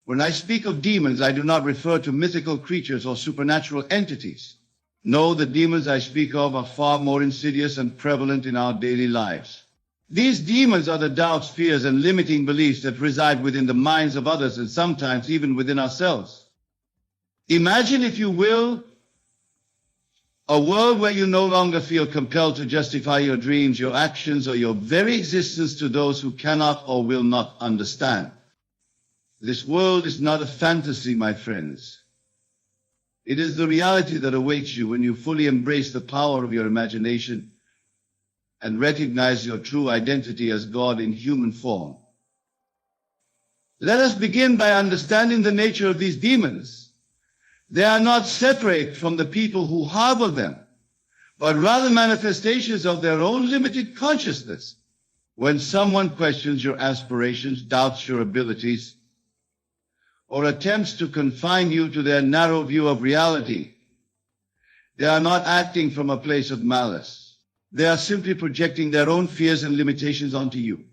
When I speak of demons, I do not refer to mythical creatures or supernatural entities. No, the demons I speak of are far more insidious and prevalent in our daily lives. These demons are the doubts, fears, and limiting beliefs that reside within the minds of others and sometimes even within ourselves. Imagine, if you will, a world where you no longer feel compelled to justify your dreams, your actions, or your very existence to those who cannot or will not understand. This world is not a fantasy, my friends. It is the reality that awaits you when you fully embrace the power of your imagination and recognize your true identity as God in human form. Let us begin by understanding the nature of these demons. They are not separate from the people who harbor them, but rather manifestations of their own limited consciousness. When someone questions your aspirations, doubts your abilities, or attempts to confine you to their narrow view of reality, they are not acting from a place of malice. They are simply projecting their own fears and limitations onto you.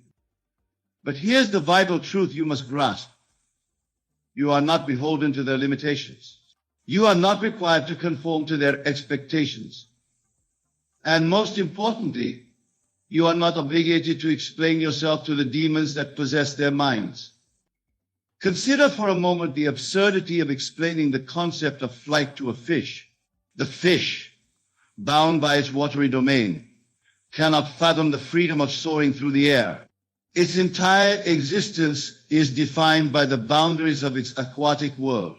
But here's the vital truth you must grasp. You are not beholden to their limitations. You are not required to conform to their expectations. And most importantly, you are not obligated to explain yourself to the demons that possess their minds. Consider for a moment the absurdity of explaining the concept of flight to a fish. The fish, bound by its watery domain, cannot fathom the freedom of soaring through the air. Its entire existence is defined by the boundaries of its aquatic world.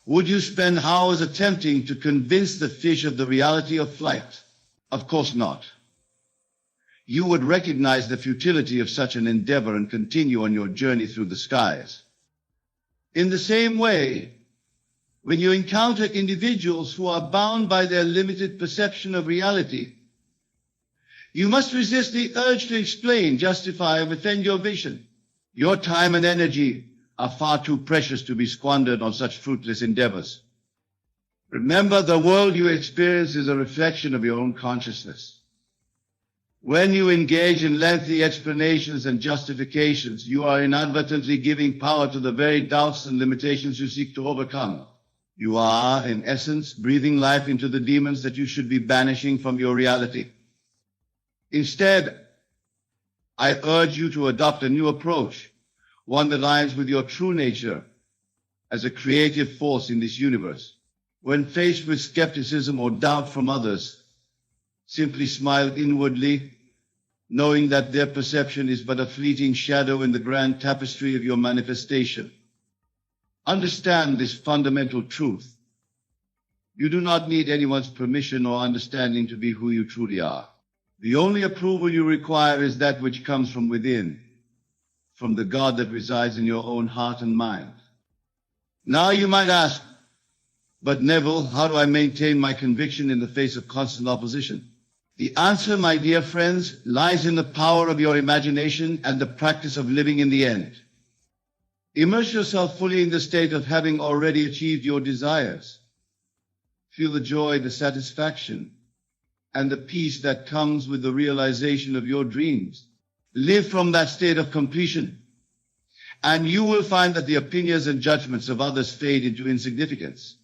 Would you spend hours attempting to convince the fish of the reality of flight? Of course not. You would recognize the futility of such an endeavor and continue on your journey through the skies. In the same way, when you encounter individuals who are bound by their limited perception of reality, you must resist the urge to explain, justify, or defend your vision. Your time and energy are far too precious to be squandered on such fruitless endeavors. Remember, the world you experience is a reflection of your own consciousness. When you engage in lengthy explanations and justifications, you are inadvertently giving power to the very doubts and limitations you seek to overcome. You are, in essence, breathing life into the demons that you should be banishing from your reality. Instead, I urge you to adopt a new approach, one that aligns with your true nature as a creative force in this universe. When faced with skepticism or doubt from others, simply smile inwardly, knowing that their perception is but a fleeting shadow in the grand tapestry of your manifestation. Understand this fundamental truth. You do not need anyone's permission or understanding to be who you truly are. The only approval you require is that which comes from within, from the God that resides in your own heart and mind. Now you might ask, but Neville, how do I maintain my conviction in the face of constant opposition? The answer, my dear friends, lies in the power of your imagination and the practice of living in the end. Immerse yourself fully in the state of having already achieved your desires. Feel the joy, the satisfaction, and the peace that comes with the realization of your dreams. Live from that state of completion, and you will find that the opinions and judgments of others fade into insignificance.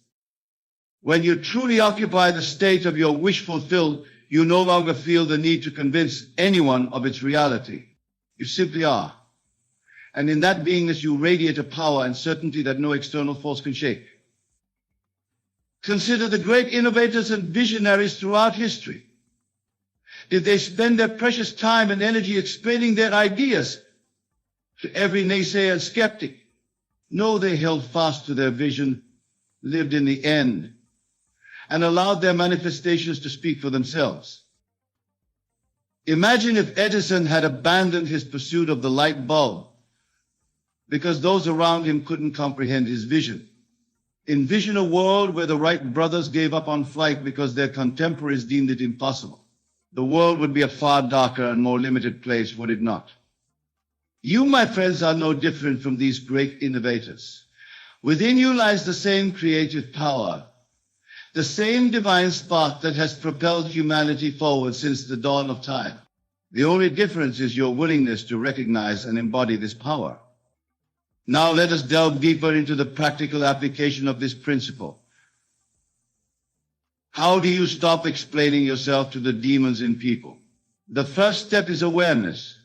When you truly occupy the state of your wish fulfilled, you no longer feel the need to convince anyone of its reality. You simply are. And in that beingness you radiate a power and certainty that no external force can shake. Consider the great innovators and visionaries throughout history. Did they spend their precious time and energy explaining their ideas to every naysayer and skeptic? No, they held fast to their vision, lived in the end, and allowed their manifestations to speak for themselves. Imagine if Edison had abandoned his pursuit of the light bulb because those around him couldn't comprehend his vision. Envision a world where the Wright brothers gave up on flight because their contemporaries deemed it impossible. The world would be a far darker and more limited place, would it not? You, my friends, are no different from these great innovators. Within you lies the same creative power, the same divine spark that has propelled humanity forward since the dawn of time. The only difference is your willingness to recognize and embody this power. Now let us delve deeper into the practical application of this principle. How do you stop explaining yourself to the demons in people? The first step is awareness.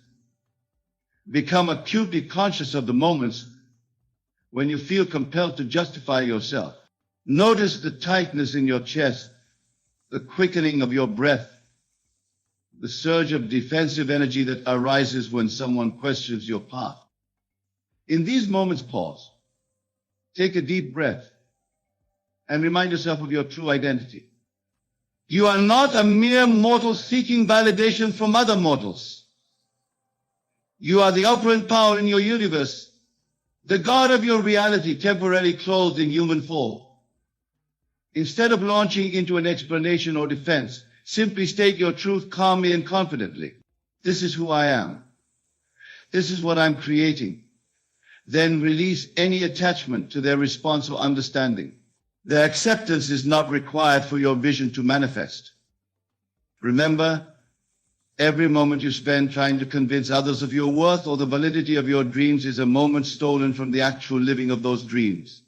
Become acutely conscious of the moments when you feel compelled to justify yourself. Notice the tightness in your chest, the quickening of your breath, the surge of defensive energy that arises when someone questions your path. In these moments, pause. Take a deep breath and remind yourself of your true identity. You are not a mere mortal seeking validation from other mortals. You are the operant power in your universe, the God of your reality temporarily clothed in human form. Instead of launching into an explanation or defense, simply state your truth calmly and confidently. This is who I am. This is what I'm creating. Then release any attachment to their response or understanding. Their acceptance is not required for your vision to manifest. Remember, every moment you spend trying to convince others of your worth or the validity of your dreams is a moment stolen from the actual living of those dreams.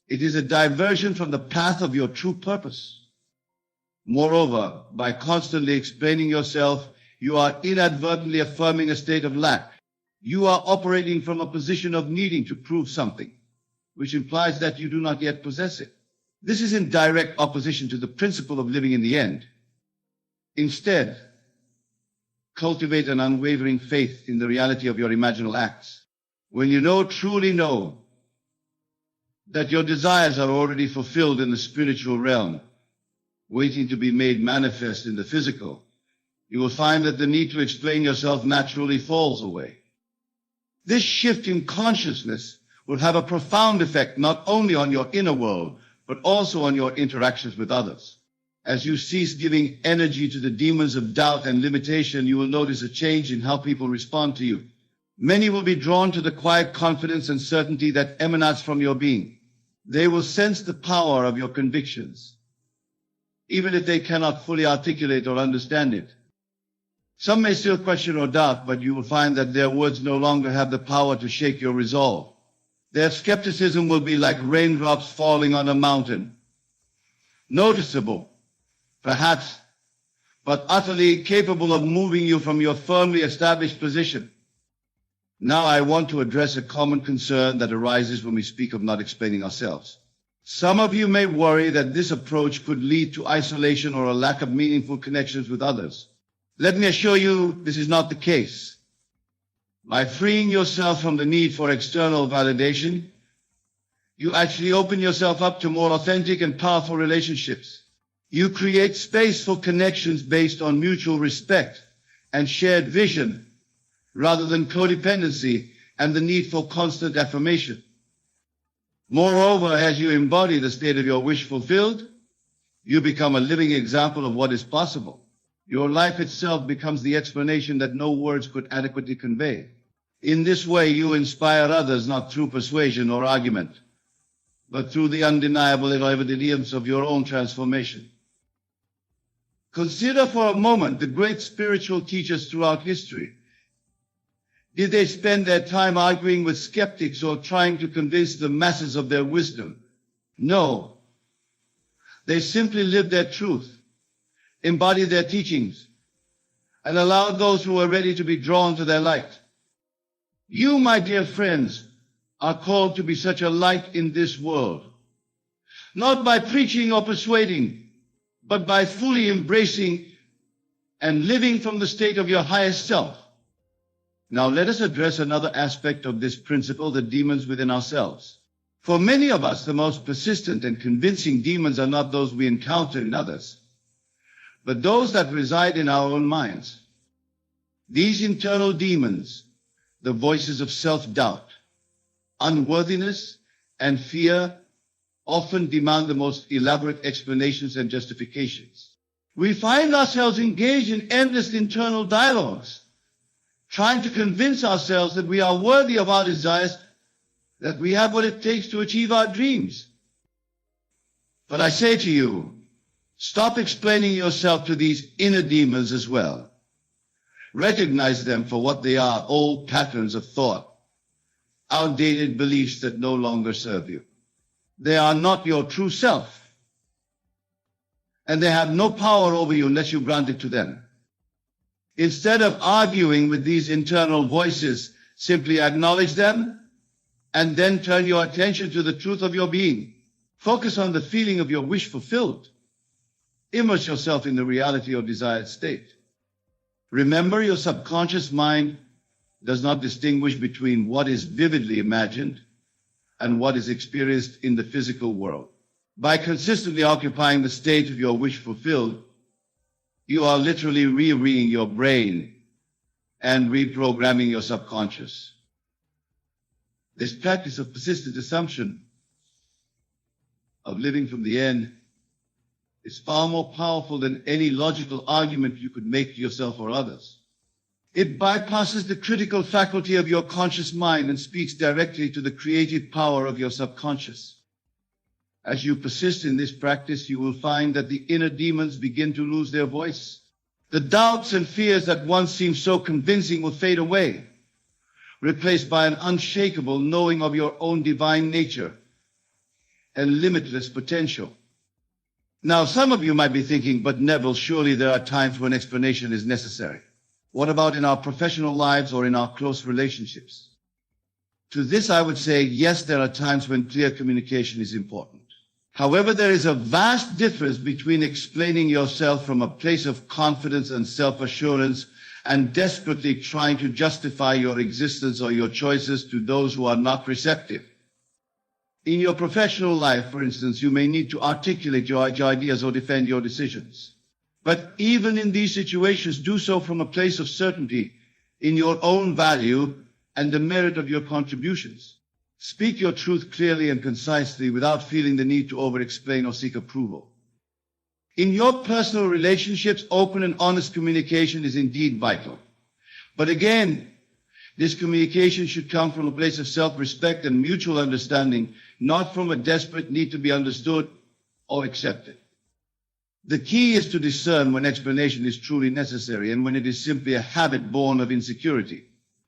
It is a diversion from the path of your true purpose. Moreover, by constantly explaining yourself, you are inadvertently affirming a state of lack. You are operating from a position of needing to prove something, which implies that you do not yet possess it. This is in direct opposition to the principle of living in the end. Instead, cultivate an unwavering faith in the reality of your imaginal acts. When you truly know, that your desires are already fulfilled in the spiritual realm, waiting to be made manifest in the physical, you will find that the need to explain yourself naturally falls away. This shift in consciousness will have a profound effect not only on your inner world, but also on your interactions with others. As you cease giving energy to the demons of doubt and limitation, you will notice a change in how people respond to you. Many will be drawn to the quiet confidence and certainty that emanates from your being. They will sense the power of your convictions, even if they cannot fully articulate or understand it. Some may still question or doubt, but you will find that their words no longer have the power to shake your resolve. Their skepticism will be like raindrops falling on a mountain. Noticeable, perhaps, but utterly incapable of moving you from your firmly established position. Now I want to address a common concern that arises when we speak of not explaining ourselves. Some of you may worry that this approach could lead to isolation or a lack of meaningful connections with others. Let me assure you this is not the case. By freeing yourself from the need for external validation, you actually open yourself up to more authentic and powerful relationships. You create space for connections based on mutual respect and shared vision, rather than codependency and the need for constant affirmation. Moreover, as you embody the state of your wish fulfilled, you become a living example of what is possible. Your life itself becomes the explanation that no words could adequately convey. In this way, you inspire others not through persuasion or argument, but through the undeniable evidence of your own transformation. Consider for a moment the great spiritual teachers throughout history. Did they spend their time arguing with skeptics or trying to convince the masses of their wisdom? No. They simply lived their truth, embodied their teachings, and allowed those who were ready to be drawn to their light. You, my dear friends, are called to be such a light in this world, not by preaching or persuading, but by fully embracing and living from the state of your highest self. Now let us address another aspect of this principle, the demons within ourselves. For many of us, the most persistent and convincing demons are not those we encounter in others, but those that reside in our own minds. These internal demons, the voices of self-doubt, unworthiness, and fear, often demand the most elaborate explanations and justifications. We find ourselves engaged in endless internal dialogues, trying to convince ourselves that we are worthy of our desires, that we have what it takes to achieve our dreams. But I say to you, stop explaining yourself to these inner demons as well. Recognize them for what they are, old patterns of thought, outdated beliefs that no longer serve you. They are not your true self, and they have no power over you unless you grant it to them. Instead of arguing with these internal voices, simply acknowledge them and then turn your attention to the truth of your being. Focus on the feeling of your wish fulfilled. Immerse yourself in the reality of desired state. Remember, your subconscious mind does not distinguish between what is vividly imagined and what is experienced in the physical world. By consistently occupying the state of your wish fulfilled, you are literally rereading your brain and reprogramming your subconscious. This practice of persistent assumption of living from the end is far more powerful than any logical argument you could make to yourself or others. It bypasses the critical faculty of your conscious mind and speaks directly to the creative power of your subconscious. As you persist in this practice, you will find that the inner demons begin to lose their voice. The doubts and fears that once seemed so convincing will fade away, replaced by an unshakable knowing of your own divine nature and limitless potential. Now, some of you might be thinking, but Neville, surely there are times when explanation is necessary. What about in our professional lives or in our close relationships? To this, I would say, yes, there are times when clear communication is important. However, there is a vast difference between explaining yourself from a place of confidence and self-assurance and desperately trying to justify your existence or your choices to those who are not receptive. In your professional life, for instance, you may need to articulate your ideas or defend your decisions. But even in these situations, do so from a place of certainty in your own value and the merit of your contributions. Speak your truth clearly and concisely without feeling the need to over-explain or seek approval. In your personal relationships, open and honest communication is indeed vital. But again, this communication should come from a place of self-respect and mutual understanding, not from a desperate need to be understood or accepted. The key is to discern when explanation is truly necessary and when it is simply a habit born of insecurity.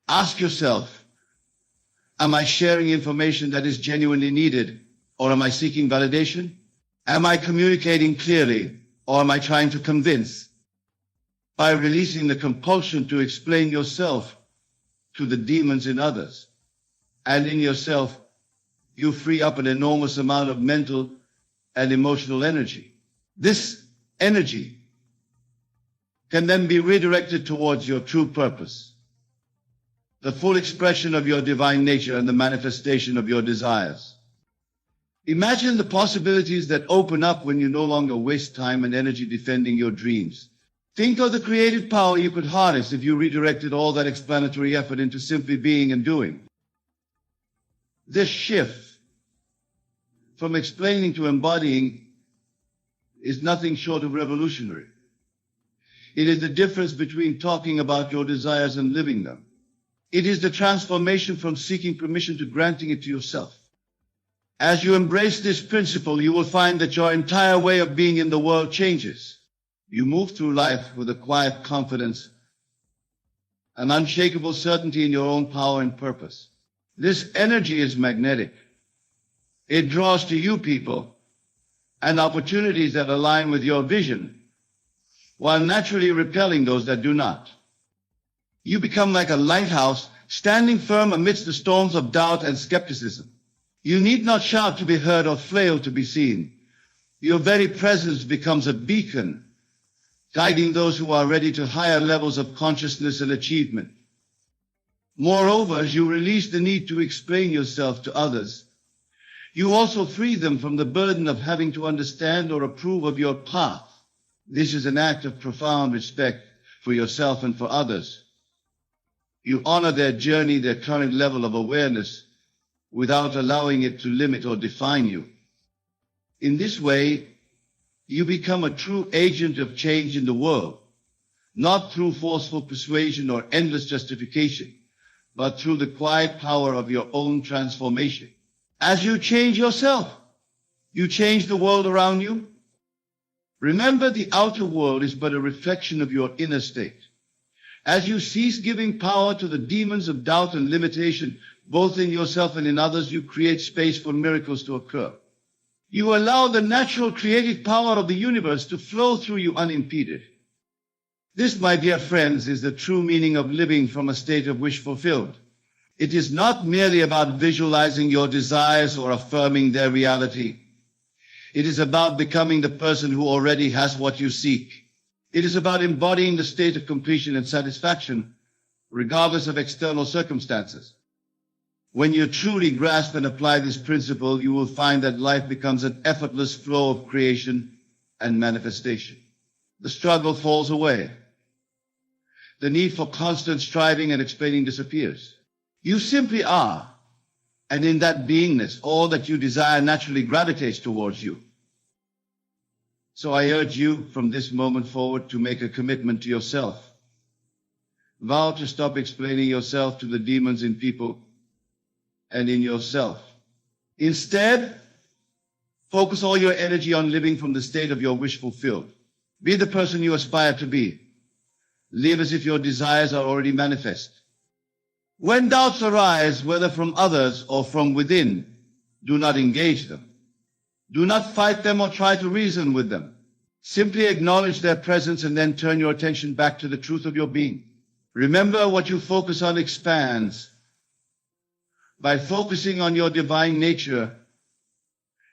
Ask yourself, am I sharing information that is genuinely needed, or am I seeking validation? Am I communicating clearly, or am I trying to convince? By releasing the compulsion to explain yourself to the demons in others and in yourself, you free up an enormous amount of mental and emotional energy. This energy can then be redirected towards your true purpose, the full expression of your divine nature and the manifestation of your desires. Imagine the possibilities that open up when you no longer waste time and energy defending your dreams. Think of the creative power you could harness if you redirected all that explanatory effort into simply being and doing. This shift from explaining to embodying is nothing short of revolutionary. It is the difference between talking about your desires and living them. It is the transformation from seeking permission to granting it to yourself. As you embrace this principle, you will find that your entire way of being in the world changes. You move through life with a quiet confidence, an unshakable certainty in your own power and purpose. This energy is magnetic. It draws to you people and opportunities that align with your vision, while naturally repelling those that do not. You become like a lighthouse, standing firm amidst the storms of doubt and skepticism. You need not shout to be heard or flail to be seen. Your very presence becomes a beacon, guiding those who are ready to higher levels of consciousness and achievement. Moreover, as you release the need to explain yourself to others, you also free them from the burden of having to understand or approve of your path. This is an act of profound respect for yourself and for others. You honor their journey, their current level of awareness, without allowing it to limit or define you. In this way, you become a true agent of change in the world, not through forceful persuasion or endless justification, but through the quiet power of your own transformation. As you change yourself, you change the world around you. Remember, the outer world is but a reflection of your inner state. As you cease giving power to the demons of doubt and limitation, both in yourself and in others, you create space for miracles to occur. You allow the natural creative power of the universe to flow through you unimpeded. This, my dear friends, is the true meaning of living from a state of wish fulfilled. It is not merely about visualizing your desires or affirming their reality. It is about becoming the person who already has what you seek. It is about embodying the state of completion and satisfaction, regardless of external circumstances. When you truly grasp and apply this principle, you will find that life becomes an effortless flow of creation and manifestation. The struggle falls away. The need for constant striving and explaining disappears. You simply are, and in that beingness, all that you desire naturally gravitates towards you. So I urge you from this moment forward to make a commitment to yourself. Vow to stop explaining yourself to the demons in people and in yourself. Instead, focus all your energy on living from the state of your wish fulfilled. Be the person you aspire to be. Live as if your desires are already manifest. When doubts arise, whether from others or from within, do not engage them. Do not fight them or try to reason with them. Simply acknowledge their presence and then turn your attention back to the truth of your being. Remember, what you focus on expands. By focusing on your divine nature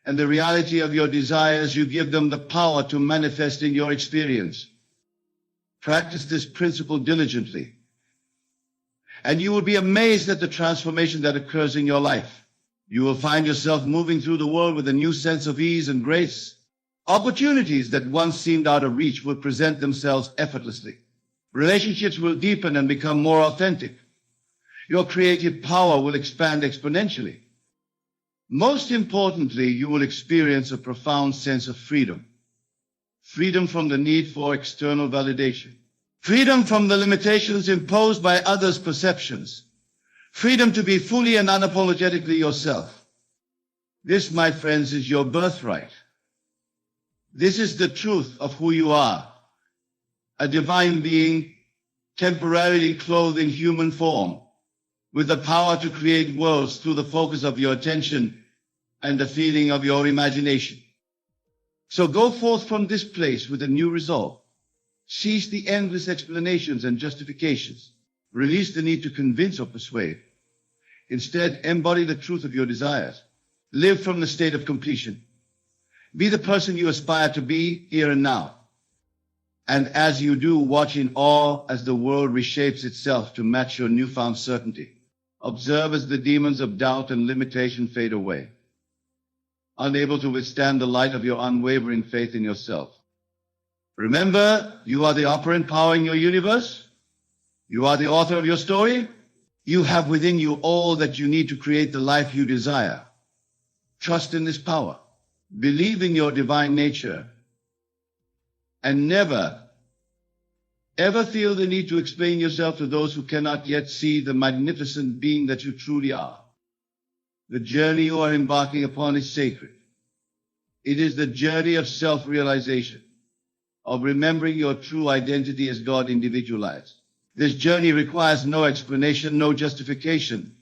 and the reality of your desires, you give them the power to manifest in your experience. Practice this principle diligently, and you will be amazed at the transformation that occurs in your life. You will find yourself moving through the world with a new sense of ease and grace. Opportunities that once seemed out of reach will present themselves effortlessly. Relationships will deepen and become more authentic. Your creative power will expand exponentially. Most importantly, you will experience a profound sense of freedom. Freedom from the need for external validation. Freedom from the limitations imposed by others' perceptions. Freedom to be fully and unapologetically yourself. This, my friends, is your birthright. This is the truth of who you are. A divine being, temporarily clothed in human form, with the power to create worlds through the focus of your attention and the feeling of your imagination. So go forth from this place with a new resolve. Cease the endless explanations and justifications. Release the need to convince or persuade. Instead, embody the truth of your desires. Live from the state of completion. Be the person you aspire to be here and now. And as you do, watch in awe as the world reshapes itself to match your newfound certainty. Observe as the demons of doubt and limitation fade away, unable to withstand the light of your unwavering faith in yourself. Remember, you are the operant power in your universe. You are the author of your story. You have within you all that you need to create the life you desire. Trust in this power. Believe in your divine nature. And never, ever feel the need to explain yourself to those who cannot yet see the magnificent being that you truly are. The journey you are embarking upon is sacred. It is the journey of self-realization, of remembering your true identity as God individualized. This journey requires no explanation, no justification.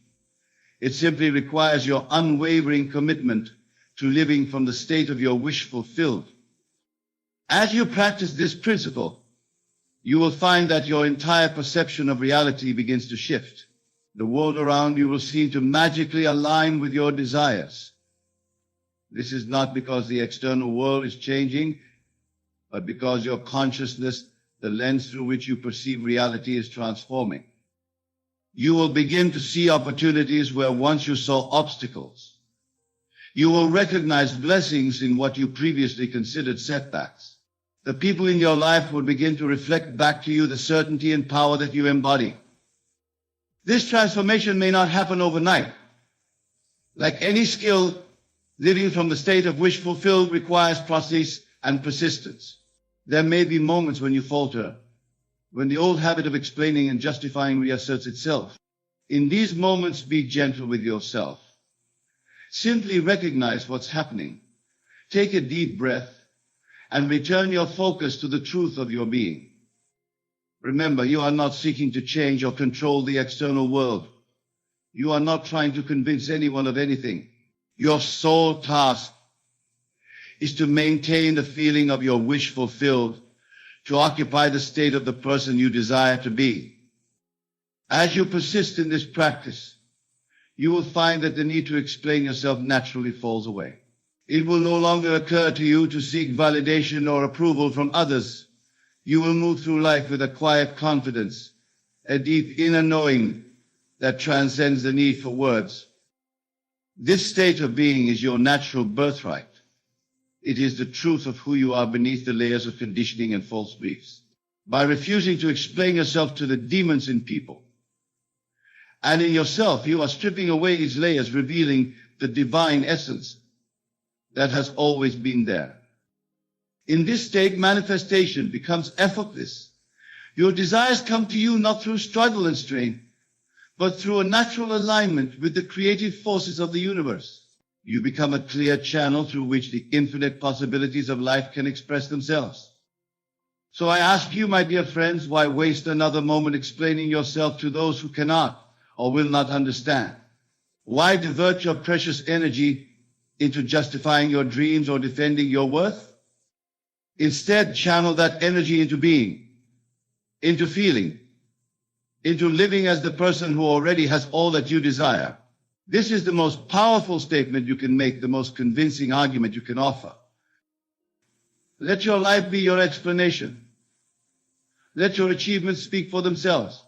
It simply requires your unwavering commitment to living from the state of your wish fulfilled. As you practice this principle, you will find that your entire perception of reality begins to shift. The world around you will seem to magically align with your desires. This is not because the external world is changing, but because your consciousness, the lens through which you perceive reality, is transforming. You will begin to see opportunities where once you saw obstacles. You will recognize blessings in what you previously considered setbacks. The people in your life will begin to reflect back to you the certainty and power that you embody. This transformation may not happen overnight. Like any skill, living from the state of wish fulfilled requires process and persistence. There may be moments when you falter, when the old habit of explaining and justifying reasserts itself. In these moments, be gentle with yourself. Simply recognize what's happening. Take a deep breath and return your focus to the truth of your being. Remember, you are not seeking to change or control the external world. You are not trying to convince anyone of anything. Your sole task is to maintain the feeling of your wish fulfilled, to occupy the state of the person you desire to be. As you persist in this practice, you will find that the need to explain yourself naturally falls away. It will no longer occur to you to seek validation or approval from others. You will move through life with a quiet confidence, a deep inner knowing that transcends the need for words. This state of being is your natural birthright. It is the truth of who you are beneath the layers of conditioning and false beliefs. By refusing to explain yourself to the demons in people and in yourself, you are stripping away these layers, revealing the divine essence that has always been there. In this state, manifestation becomes effortless. Your desires come to you not through struggle and strain, but through a natural alignment with the creative forces of the universe. You become a clear channel through which the infinite possibilities of life can express themselves. So I ask you, my dear friends, why waste another moment explaining yourself to those who cannot or will not understand? Why divert your precious energy into justifying your dreams or defending your worth? Instead, channel that energy into being, into feeling, into living as the person who already has all that you desire. This is the most powerful statement you can make, the most convincing argument you can offer. Let your life be your explanation. Let your achievements speak for themselves.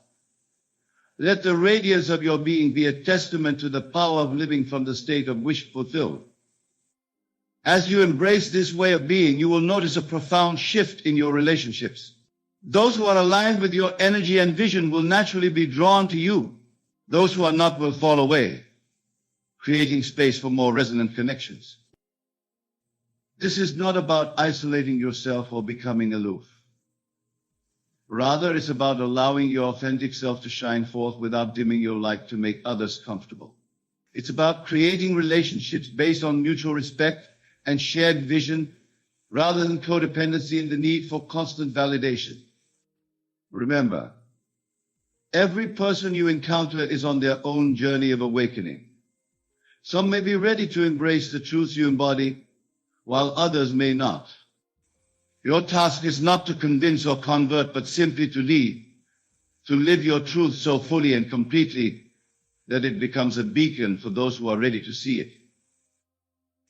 Let the radiance of your being be a testament to the power of living from the state of wish fulfilled. As you embrace this way of being, you will notice a profound shift in your relationships. Those who are aligned with your energy and vision will naturally be drawn to you. Those who are not will fall away, creating space for more resonant connections. This is not about isolating yourself or becoming aloof. Rather, it's about allowing your authentic self to shine forth without dimming your light to make others comfortable. It's about creating relationships based on mutual respect and shared vision, rather than codependency and the need for constant validation. Remember, every person you encounter is on their own journey of awakening. Some may be ready to embrace the truths you embody, while others may not. Your task is not to convince or convert, but simply to lead, to live your truth so fully and completely that it becomes a beacon for those who are ready to see it.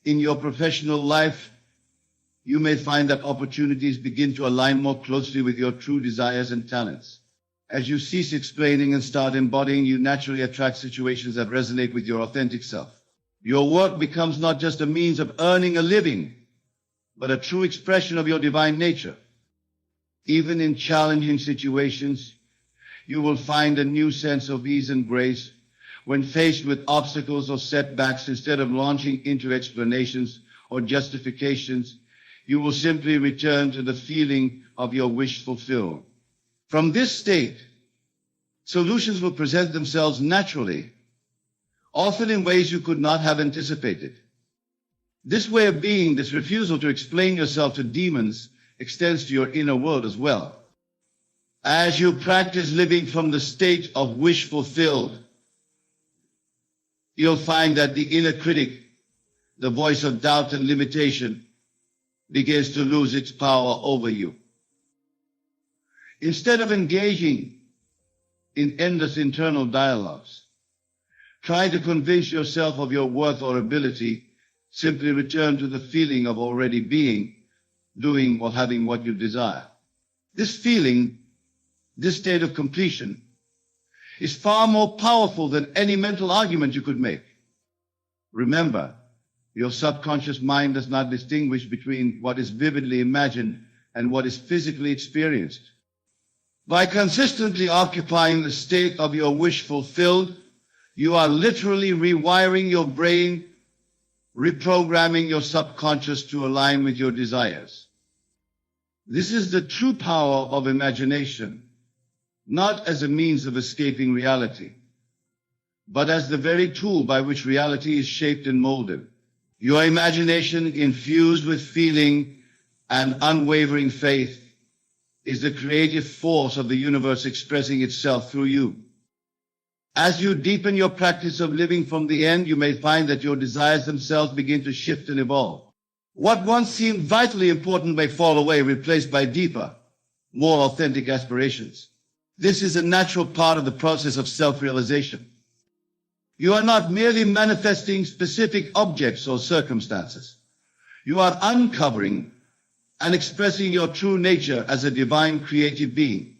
In your professional life, you may find that opportunities begin to align more closely with your true desires and talents. As you cease explaining and start embodying, you naturally attract situations that resonate with your authentic self. Your work becomes not just a means of earning a living, but a true expression of your divine nature. Even in challenging situations, you will find a new sense of ease and grace. When faced with obstacles or setbacks, instead of launching into explanations or justifications, you will simply return to the feeling of your wish fulfilled. From this state, solutions will present themselves naturally, often in ways you could not have anticipated. This way of being, this refusal to explain yourself to demons, extends to your inner world as well. As you practice living from the state of wish fulfilled, you'll find that the inner critic, the voice of doubt and limitation, begins to lose its power over you. Instead of engaging in endless internal dialogues, trying to convince yourself of your worth or ability, simply return to the feeling of already being, doing or having what you desire. This feeling, this state of completion, is far more powerful than any mental argument you could make. Remember, your subconscious mind does not distinguish between what is vividly imagined and what is physically experienced. By consistently occupying the state of your wish fulfilled, you are literally rewiring your brain, reprogramming your subconscious to align with your desires. This is the true power of imagination, not as a means of escaping reality, but as the very tool by which reality is shaped and molded. Your imagination, infused with feeling and unwavering faith, is the creative force of the universe expressing itself through you. As you deepen your practice of living from the end, you may find that your desires themselves begin to shift and evolve. What once seemed vitally important may fall away, replaced by deeper, more authentic aspirations. This is a natural part of the process of self-realization. You are not merely manifesting specific objects or circumstances. You are uncovering and expressing your true nature as a divine creative being.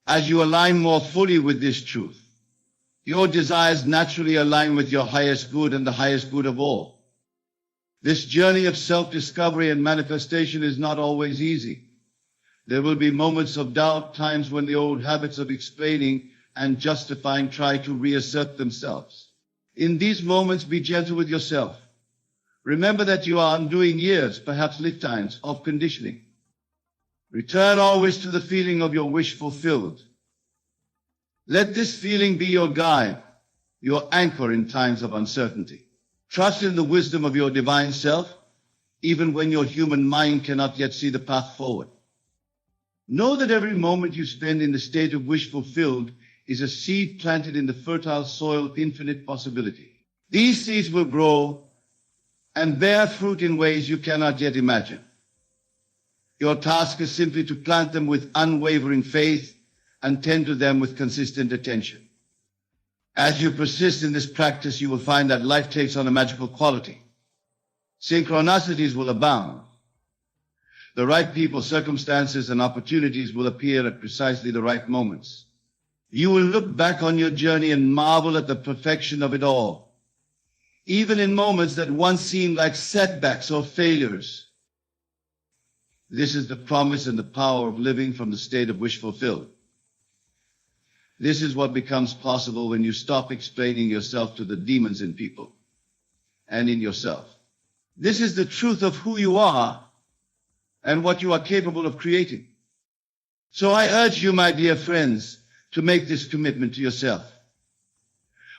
As you align more fully with this truth, your desires naturally align with your highest good and the highest good of all. This journey of self-discovery and manifestation is not always easy. There will be moments of doubt, times when the old habits of explaining and justifying try to reassert themselves. In these moments, be gentle with yourself. Remember that you are undoing years, perhaps lifetimes, of conditioning. Return always to the feeling of your wish fulfilled. Let this feeling be your guide, your anchor in times of uncertainty. Trust in the wisdom of your divine self, even when your human mind cannot yet see the path forward. Know that every moment you spend in the state of wish fulfilled is a seed planted in the fertile soil of infinite possibility. These seeds will grow and bear fruit in ways you cannot yet imagine. Your task is simply to plant them with unwavering faith and tend to them with consistent attention. As you persist in this practice, you will find that life takes on a magical quality. Synchronicities will abound. The right people, circumstances, and opportunities will appear at precisely the right moments. You will look back on your journey and marvel at the perfection of it all. Even in moments that once seemed like setbacks or failures. This is the promise and the power of living from the state of wish fulfilled. This is what becomes possible when you stop explaining yourself to the demons in people and in yourself. This is the truth of who you are and what you are capable of creating. So I urge you, my dear friends, to make this commitment to yourself.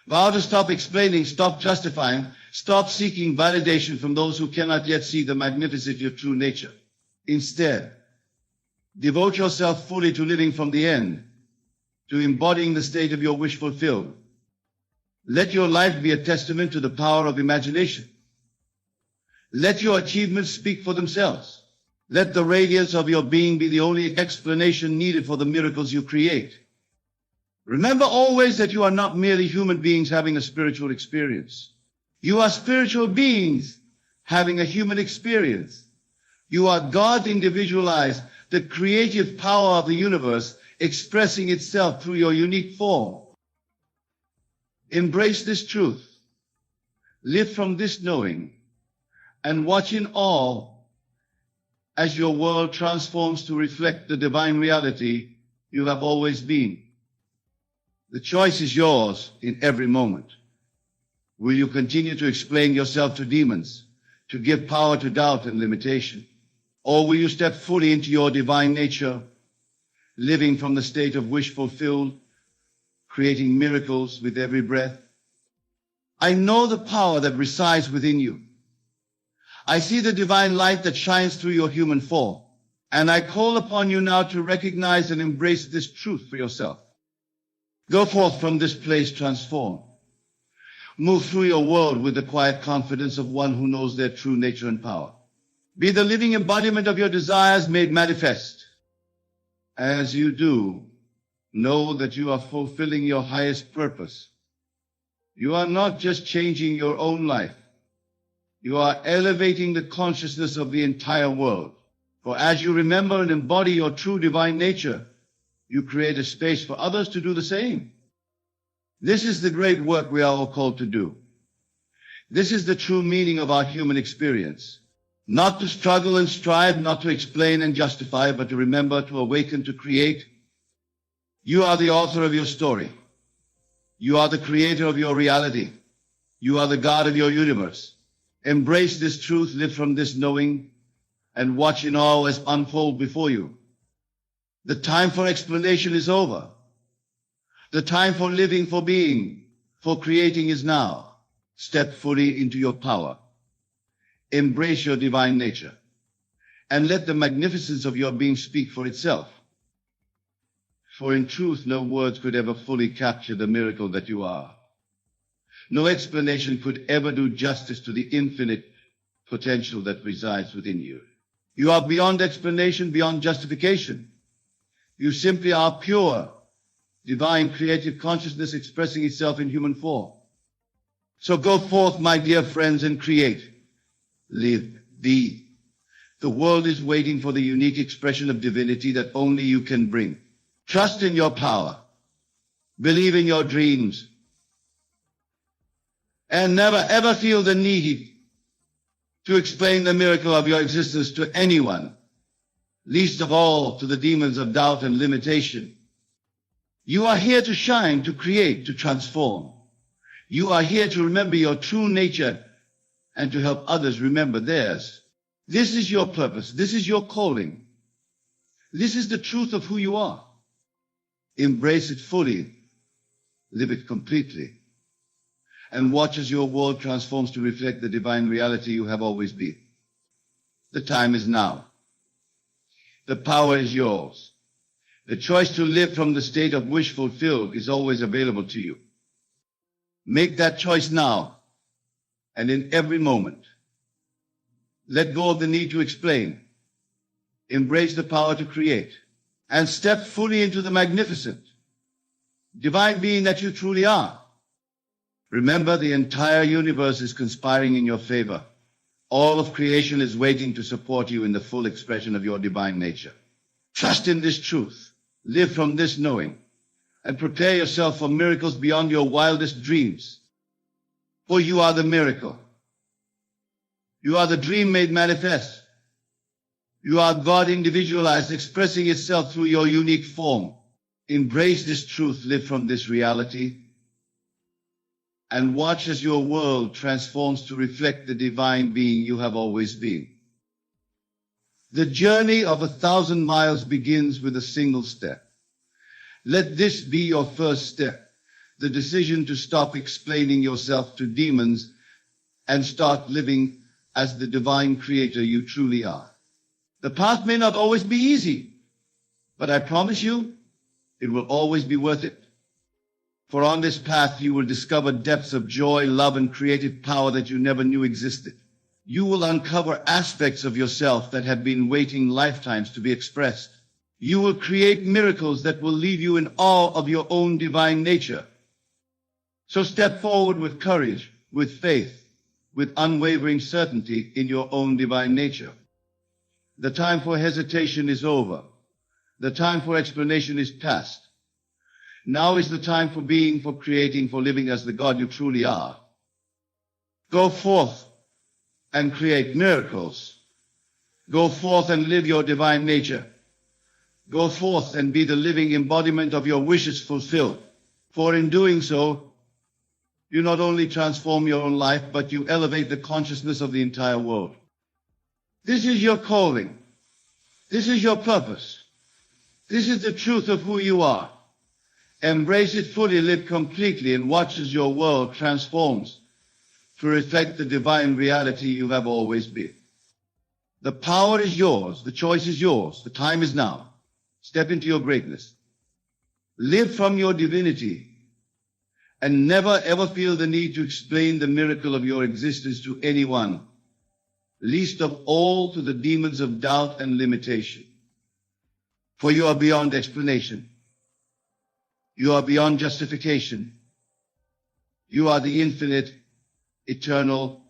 Vow to stop explaining, stop justifying, stop seeking validation from those who cannot yet see the magnificence of your true nature. Instead, devote yourself fully to living from the end, to embodying the state of your wish fulfilled. Let your life be a testament to the power of imagination. Let your achievements speak for themselves. Let the radiance of your being be the only explanation needed for the miracles you create. Remember always that you are not merely human beings having a spiritual experience. You are spiritual beings having a human experience. You are God individualized, the creative power of the universe expressing itself through your unique form. Embrace this truth. Live from this knowing and watch in awe as your world transforms to reflect the divine reality you have always been. The choice is yours in every moment. Will you continue to explain yourself to demons, to give power to doubt and limitation? Or will you step fully into your divine nature, living from the state of wish fulfilled, creating miracles with every breath? I know the power that resides within you. I see the divine light that shines through your human form, and I call upon you now to recognize and embrace this truth for yourself. Go forth from this place transformed. Move through your world with the quiet confidence of one who knows their true nature and power. Be the living embodiment of your desires made manifest. As you do, know that you are fulfilling your highest purpose. You are not just changing your own life. You are elevating the consciousness of the entire world. For as you remember and embody your true divine nature, you create a space for others to do the same. This is the great work we are all called to do. This is the true meaning of our human experience. Not to struggle and strive, not to explain and justify, but to remember, to awaken, to create. You are the author of your story. You are the creator of your reality. You are the God of your universe. Embrace this truth, live from this knowing, and watch in awe as unfold before you. The time for explanation is over. The time for living, for being, for creating is now. Step fully into your power. Embrace your divine nature, and let the magnificence of your being speak for itself. For in truth, no words could ever fully capture the miracle that you are. No explanation could ever do justice to the infinite potential that resides within you. You are beyond explanation, beyond justification. You simply are pure, divine, creative consciousness expressing itself in human form. So go forth, my dear friends, and create. Live, be. The world is waiting for the unique expression of divinity that only you can bring. Trust in your power. Believe in your dreams. And never ever feel the need to explain the miracle of your existence to anyone, least of all to the demons of doubt and limitation. You are here to shine, to create, to transform. You are here to remember your true nature and to help others remember theirs. This is your purpose. This is your calling. This is the truth of who you are. Embrace it fully. Live it completely. And watch as your world transforms to reflect the divine reality you have always been. The time is now. The power is yours. The choice to live from the state of wish fulfilled is always available to you. Make that choice now and in every moment. Let go of the need to explain. Embrace the power to create and step fully into the magnificent divine being that you truly are. Remember, the entire universe is conspiring in your favor. All of creation is waiting to support you in the full expression of your divine nature. Trust in this truth. Live from this knowing. And prepare yourself for miracles beyond your wildest dreams. For you are the miracle. You are the dream made manifest. You are God individualized, expressing itself through your unique form. Embrace this truth. Live from this reality. And watch as your world transforms to reflect the divine being you have always been. The journey of 1,000 miles begins with a single step. Let this be your first step, the decision to stop explaining yourself to demons and start living as the divine creator you truly are. The path may not always be easy, but I promise you, it will always be worth it. For on this path, you will discover depths of joy, love, and creative power that you never knew existed. You will uncover aspects of yourself that have been waiting lifetimes to be expressed. You will create miracles that will leave you in awe of your own divine nature. So step forward with courage, with faith, with unwavering certainty in your own divine nature. The time for hesitation is over. The time for explanation is past. Now is the time for being, for creating, for living as the God you truly are. Go forth and create miracles. Go forth and live your divine nature. Go forth and be the living embodiment of your wishes fulfilled. For in doing so, you not only transform your own life, but you elevate the consciousness of the entire world. This is your calling. This is your purpose. This is the truth of who you are. Embrace it fully, live completely, and watch as your world transforms to reflect the divine reality you have always been. The power is yours. The choice is yours. The time is now. Step into your greatness. Live from your divinity and never ever feel the need to explain the miracle of your existence to anyone, least of all to the demons of doubt and limitation. For you are beyond explanation. You are beyond justification. You are the infinite, eternal,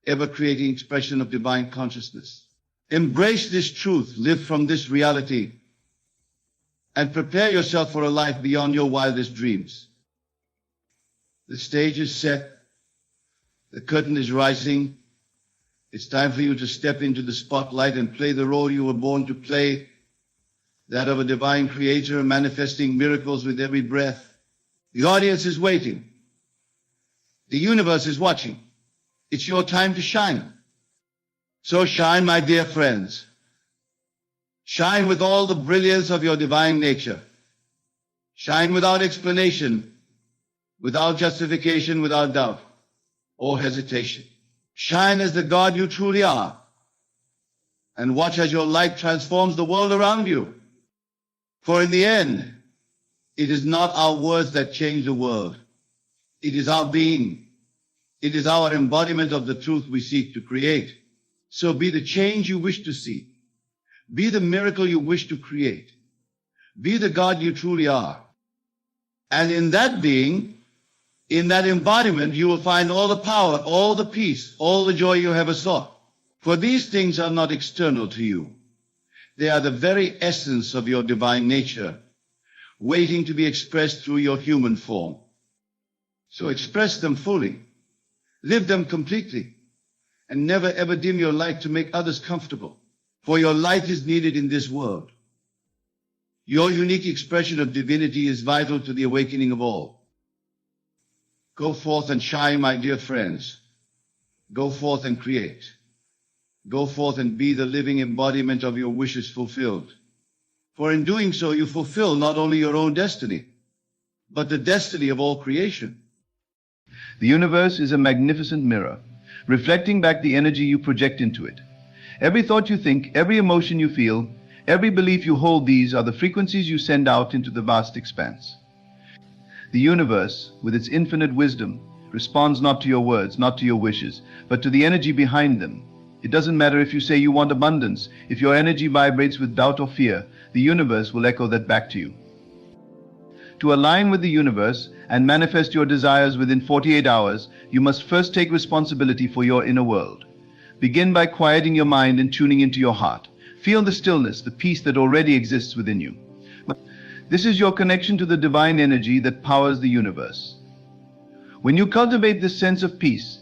ever-creating expression of divine consciousness. Embrace this truth, live from this reality, and prepare yourself for a life beyond your wildest dreams. The stage is set. The curtain is rising. It's time for you to step into the spotlight and play the role you were born to play, that of a divine creator manifesting miracles with every breath. The audience is waiting. The universe is watching. It's your time to shine. So shine, my dear friends. Shine with all the brilliance of your divine nature. Shine without explanation, without justification, without doubt or hesitation. Shine as the God you truly are, and watch as your light transforms the world around you. For in the end, It is not our words that change the world. It is our being. It is our embodiment of the truth we seek to create. So be the change you wish to see. Be the miracle you wish to create. Be the God you truly are. And in that being, in that embodiment, you will find all the power, all the peace, all the joy you ever sought. For these things are not external to you. They are the very essence of your divine nature, waiting to be expressed through your human form. So express them fully, live them completely, and never ever dim your light to make others comfortable. For your light is needed in this world. Your unique expression of divinity is vital to the awakening of all. Go forth and shine, my dear friends. Go forth and create. Go forth and be the living embodiment of your wishes fulfilled. For in doing so, you fulfill not only your own destiny, but the destiny of all creation. The universe is a magnificent mirror, reflecting back the energy you project into it. Every thought you think, every emotion you feel, every belief you hold, these are the frequencies you send out into the vast expanse. The universe, with its infinite wisdom, responds not to your words, not to your wishes, but to the energy behind them. It doesn't matter if you say you want abundance. If your energy vibrates with doubt or fear, the universe will echo that back to you. To align with the universe and manifest your desires within 48 hours, you must first take responsibility for your inner world. Begin by quieting your mind and tuning into your heart. Feel the stillness, the peace that already exists within you. This is your connection to the divine energy that powers the universe. When you cultivate this sense of peace,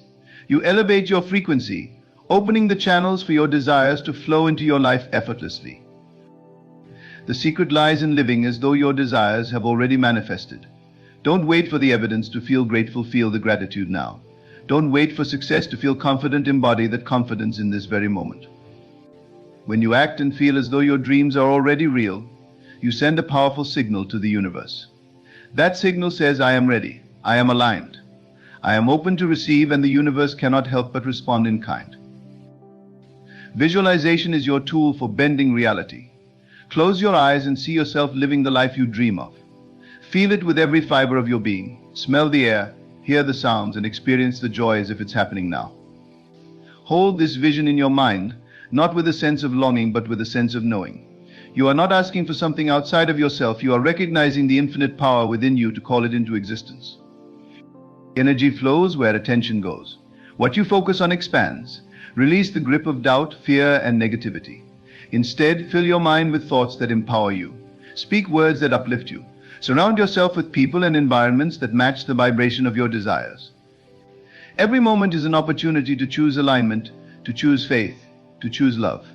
you elevate your frequency, opening the channels for your desires to flow into your life effortlessly. The secret lies in living as though your desires have already manifested. Don't wait for the evidence to feel grateful, feel the gratitude now. Don't wait for success to feel confident, embody that confidence in this very moment. When you act and feel as though your dreams are already real, you send a powerful signal to the universe. That signal says, I am ready, I am aligned, I am open to receive, and the universe cannot help but respond in kind. Visualization is your tool for bending reality. Close your eyes and see yourself living the life you dream of. Feel it with every fiber of your being. Smell the air, hear the sounds, and experience the joy as if it's happening now. Hold this vision in your mind, not with a sense of longing, but with a sense of knowing. You are not asking for something outside of yourself. You are recognizing the infinite power within you to call it into existence. Energy flows where attention goes. What you focus on expands. Release the grip of doubt, fear, and negativity. Instead, fill your mind with thoughts that empower you. Speak words that uplift you. Surround yourself with people and environments that match the vibration of your desires. Every moment is an opportunity to choose alignment, to choose faith, to choose love.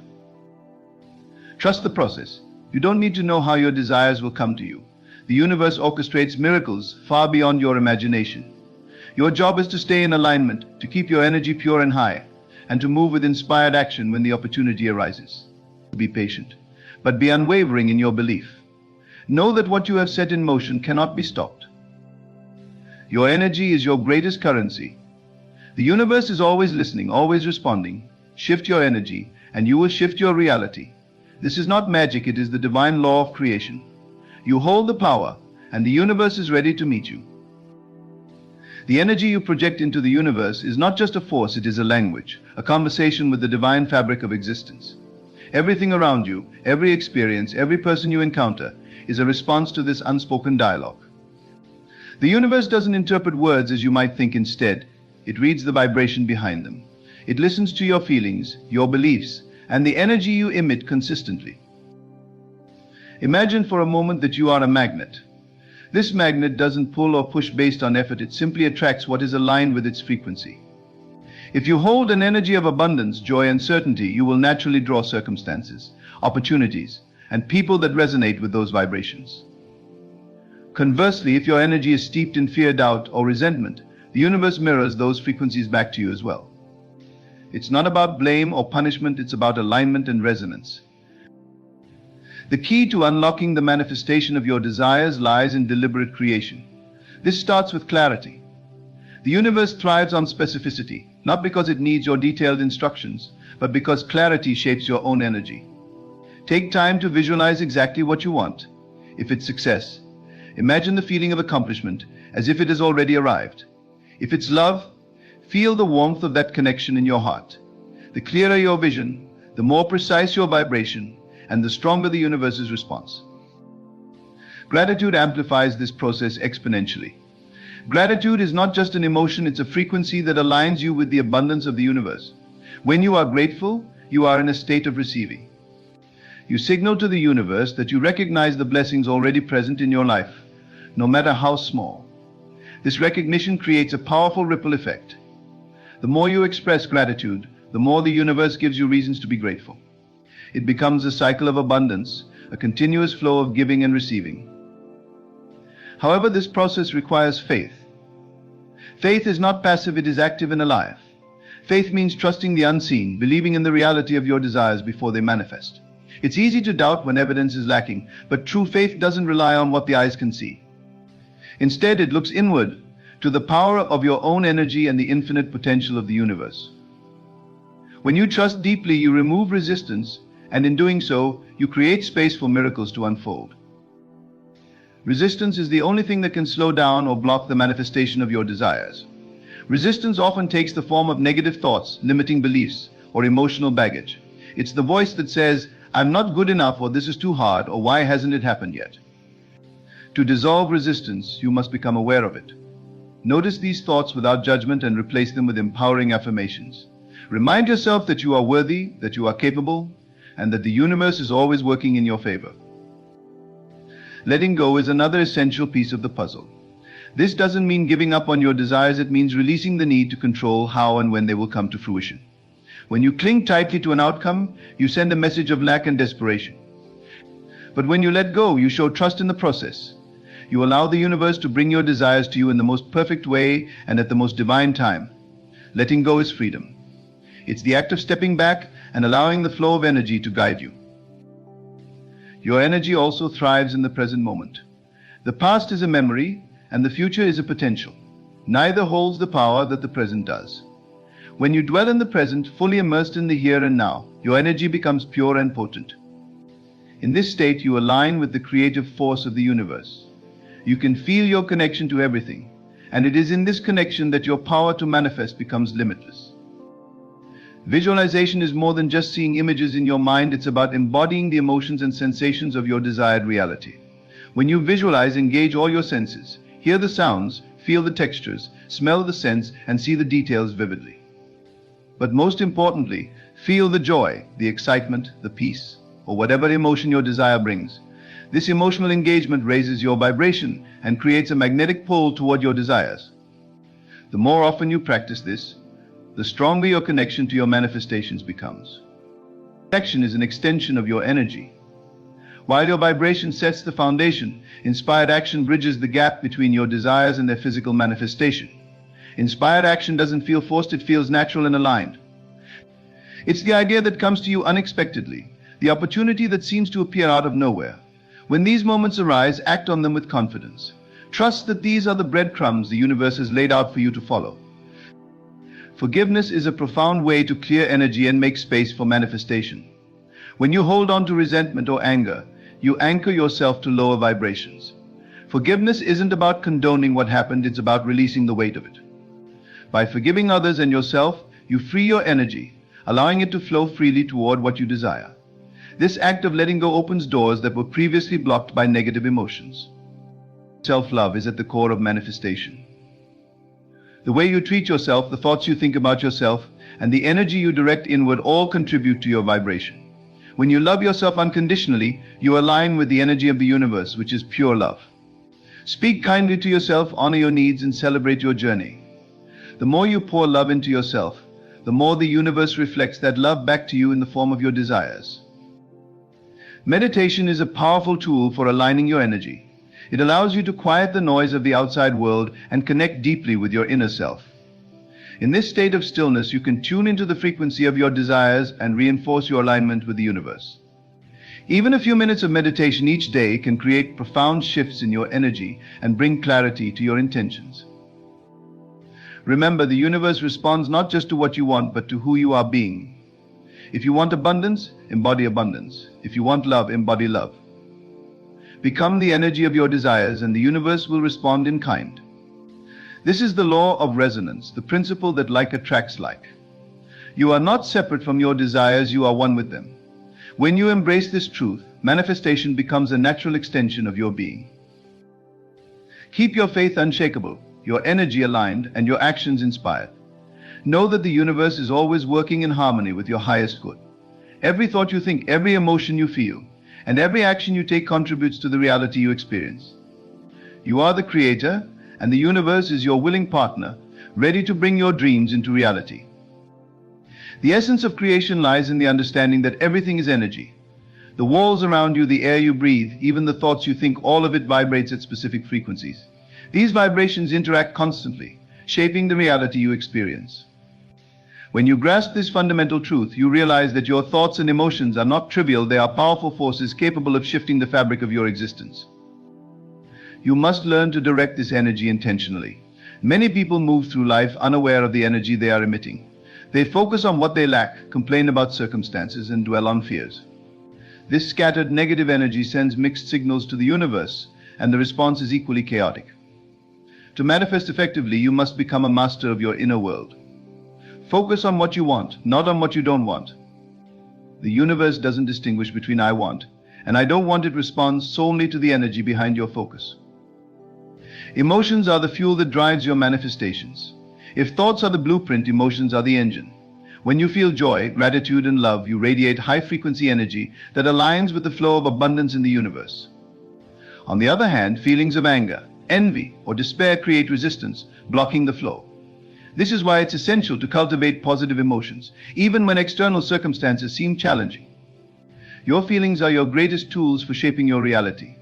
Trust the process. You don't need to know how your desires will come to you. The universe orchestrates miracles far beyond your imagination. Your job is to stay in alignment, to keep your energy pure and high, and to move with inspired action when the opportunity arises. Be patient, but be unwavering in your belief. Know that what you have set in motion cannot be stopped. Your energy is your greatest currency. The universe is always listening, always responding. Shift your energy, and you will shift your reality. This is not magic, it is the divine law of creation. You hold the power, and the universe is ready to meet you. The energy you project into the universe is not just a force, it is a language, a conversation with the divine fabric of existence. Everything around you, every experience, every person you encounter is a response to this unspoken dialogue. The universe doesn't interpret words as you might think. Instead, it reads the vibration behind them. It listens to your feelings, your beliefs, and the energy you emit consistently. Imagine for a moment that you are a magnet. This magnet doesn't pull or push based on effort, it simply attracts what is aligned with its frequency. If you hold an energy of abundance, joy, and certainty, you will naturally draw circumstances, opportunities, and people that resonate with those vibrations. Conversely, if your energy is steeped in fear, doubt, or resentment, the universe mirrors those frequencies back to you as well. It's not about blame or punishment, it's about alignment and resonance. The key to unlocking the manifestation of your desires lies in deliberate creation. This starts with clarity. The universe thrives on specificity, not because it needs your detailed instructions, but because clarity shapes your own energy. Take time to visualize exactly what you want. If it's success, Imagine the feeling of accomplishment as if it has already arrived. If it's love, feel the warmth of that connection in your heart. The clearer your vision, the more precise your vibration, and the stronger the universe's response. Gratitude amplifies this process exponentially. Gratitude is not just an emotion, it's a frequency that aligns you with the abundance of the universe. When you are grateful, you are in a state of receiving. You signal to the universe that you recognize the blessings already present in your life, no matter how small. This recognition creates a powerful ripple effect. The more you express gratitude, the more the universe gives you reasons to be grateful. It becomes a cycle of abundance, a continuous flow of giving and receiving. However, this process requires faith. Faith is not passive, it is active and alive. Faith means trusting the unseen, believing in the reality of your desires before they manifest. It's easy to doubt when evidence is lacking, but true faith doesn't rely on what the eyes can see. Instead, it looks inward, to the power of your own energy and the infinite potential of the universe. When you trust deeply, you remove resistance, and in doing so, you create space for miracles to unfold. Resistance is the only thing that can slow down or block the manifestation of your desires. Resistance often takes the form of negative thoughts, limiting beliefs, or emotional baggage. It's the voice that says, "I'm not good enough," or "this is too hard," or "why hasn't it happened yet?" To dissolve resistance, you must become aware of it. Notice these thoughts without judgment and replace them with empowering affirmations. Remind yourself that you are worthy, that you are capable, and that the universe is always working in your favor. Letting go is another essential piece of the puzzle. This doesn't mean giving up on your desires, it means releasing the need to control how and when they will come to fruition. When you cling tightly to an outcome, you send a message of lack and desperation. But when you let go, you show trust in the process. You allow the universe to bring your desires to you in the most perfect way and at the most divine time. Letting go is freedom. It's the act of stepping back and allowing the flow of energy to guide you. Your energy also thrives in the present moment. The past is a memory, and the future is a potential. Neither holds the power that the present does. When you dwell in the present, fully immersed in the here and now, your energy becomes pure and potent. In this state, you align with the creative force of the universe. You can feel your connection to everything, and it is in this connection that your power to manifest becomes limitless. Visualization is more than just seeing images in your mind, it's about embodying the emotions and sensations of your desired reality. When you visualize, engage all your senses. Hear the sounds, feel the textures, smell the scents, and see the details vividly. But most importantly, feel the joy, the excitement, the peace, or whatever emotion your desire brings. This emotional engagement raises your vibration and creates a magnetic pull toward your desires. The more often you practice this, the stronger your connection to your manifestations becomes. Action is an extension of your energy. While your vibration sets the foundation, inspired action bridges the gap between your desires and their physical manifestation. Inspired action doesn't feel forced, it feels natural and aligned. It's the idea that comes to you unexpectedly, the opportunity that seems to appear out of nowhere. When these moments arise, act on them with confidence. Trust that these are the breadcrumbs the universe has laid out for you to follow. Forgiveness is a profound way to clear energy and make space for manifestation. When you hold on to resentment or anger, you anchor yourself to lower vibrations. Forgiveness isn't about condoning what happened, it's about releasing the weight of it. By forgiving others and yourself, you free your energy, allowing it to flow freely toward what you desire. This act of letting go opens doors that were previously blocked by negative emotions. Self-love is at the core of manifestation. The way you treat yourself, the thoughts you think about yourself, and the energy you direct inward all contribute to your vibration. When you love yourself unconditionally, you align with the energy of the universe, which is pure love. Speak kindly to yourself, honor your needs, and celebrate your journey. The more you pour love into yourself, the more the universe reflects that love back to you in the form of your desires. Meditation is a powerful tool for aligning your energy. It allows you to quiet the noise of the outside world and connect deeply with your inner self. In this state of stillness, you can tune into the frequency of your desires and reinforce your alignment with the universe. Even a few minutes of meditation each day can create profound shifts in your energy and bring clarity to your intentions. Remember, the universe responds not just to what you want, but to who you are being. If you want abundance, embody abundance. If you want love, embody love. Become the energy of your desires and the universe will respond in kind. This is the law of resonance, the principle that like attracts like. You are not separate from your desires, you are one with them. When you embrace this truth, manifestation becomes a natural extension of your being. Keep your faith unshakable, your energy aligned, and your actions inspired. Know that the universe is always working in harmony with your highest good. Every thought you think, every emotion you feel, and every action you take contributes to the reality you experience. You are the creator, and the universe is your willing partner, ready to bring your dreams into reality. The essence of creation lies in the understanding that everything is energy. The walls around you, the air you breathe, even the thoughts you think, all of it vibrates at specific frequencies. These vibrations interact constantly, shaping the reality you experience. When you grasp this fundamental truth, you realize that your thoughts and emotions are not trivial, they are powerful forces capable of shifting the fabric of your existence. You must learn to direct this energy intentionally. Many people move through life unaware of the energy they are emitting. They focus on what they lack, complain about circumstances, and dwell on fears. This scattered negative energy sends mixed signals to the universe, and the response is equally chaotic. To manifest effectively, you must become a master of your inner world. Focus on what you want, not on what you don't want. The universe doesn't distinguish between I want and I don't want. It responds solely to the energy behind your focus. Emotions are the fuel that drives your manifestations. If thoughts are the blueprint, emotions are the engine. When you feel joy, gratitude, and love, you radiate high-frequency energy that aligns with the flow of abundance in the universe. On the other hand, feelings of anger, envy, or despair create resistance, blocking the flow. This is why it's essential to cultivate positive emotions, even when external circumstances seem challenging. Your feelings are your greatest tools for shaping your reality.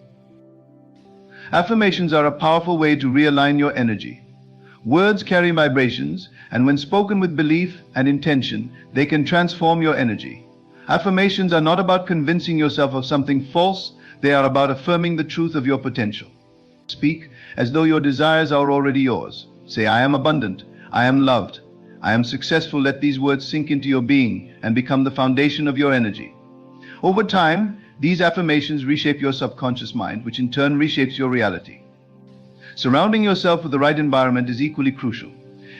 Affirmations are a powerful way to realign your energy. Words carry vibrations, and when spoken with belief and intention, they can transform your energy. Affirmations are not about convincing yourself of something false, they are about affirming the truth of your potential. Speak as though your desires are already yours. Say, I am abundant, I am loved, I am successful. Let these words sink into your being and become the foundation of your energy. Over time, these affirmations reshape your subconscious mind, which in turn reshapes your reality. Surrounding yourself with the right environment is equally crucial.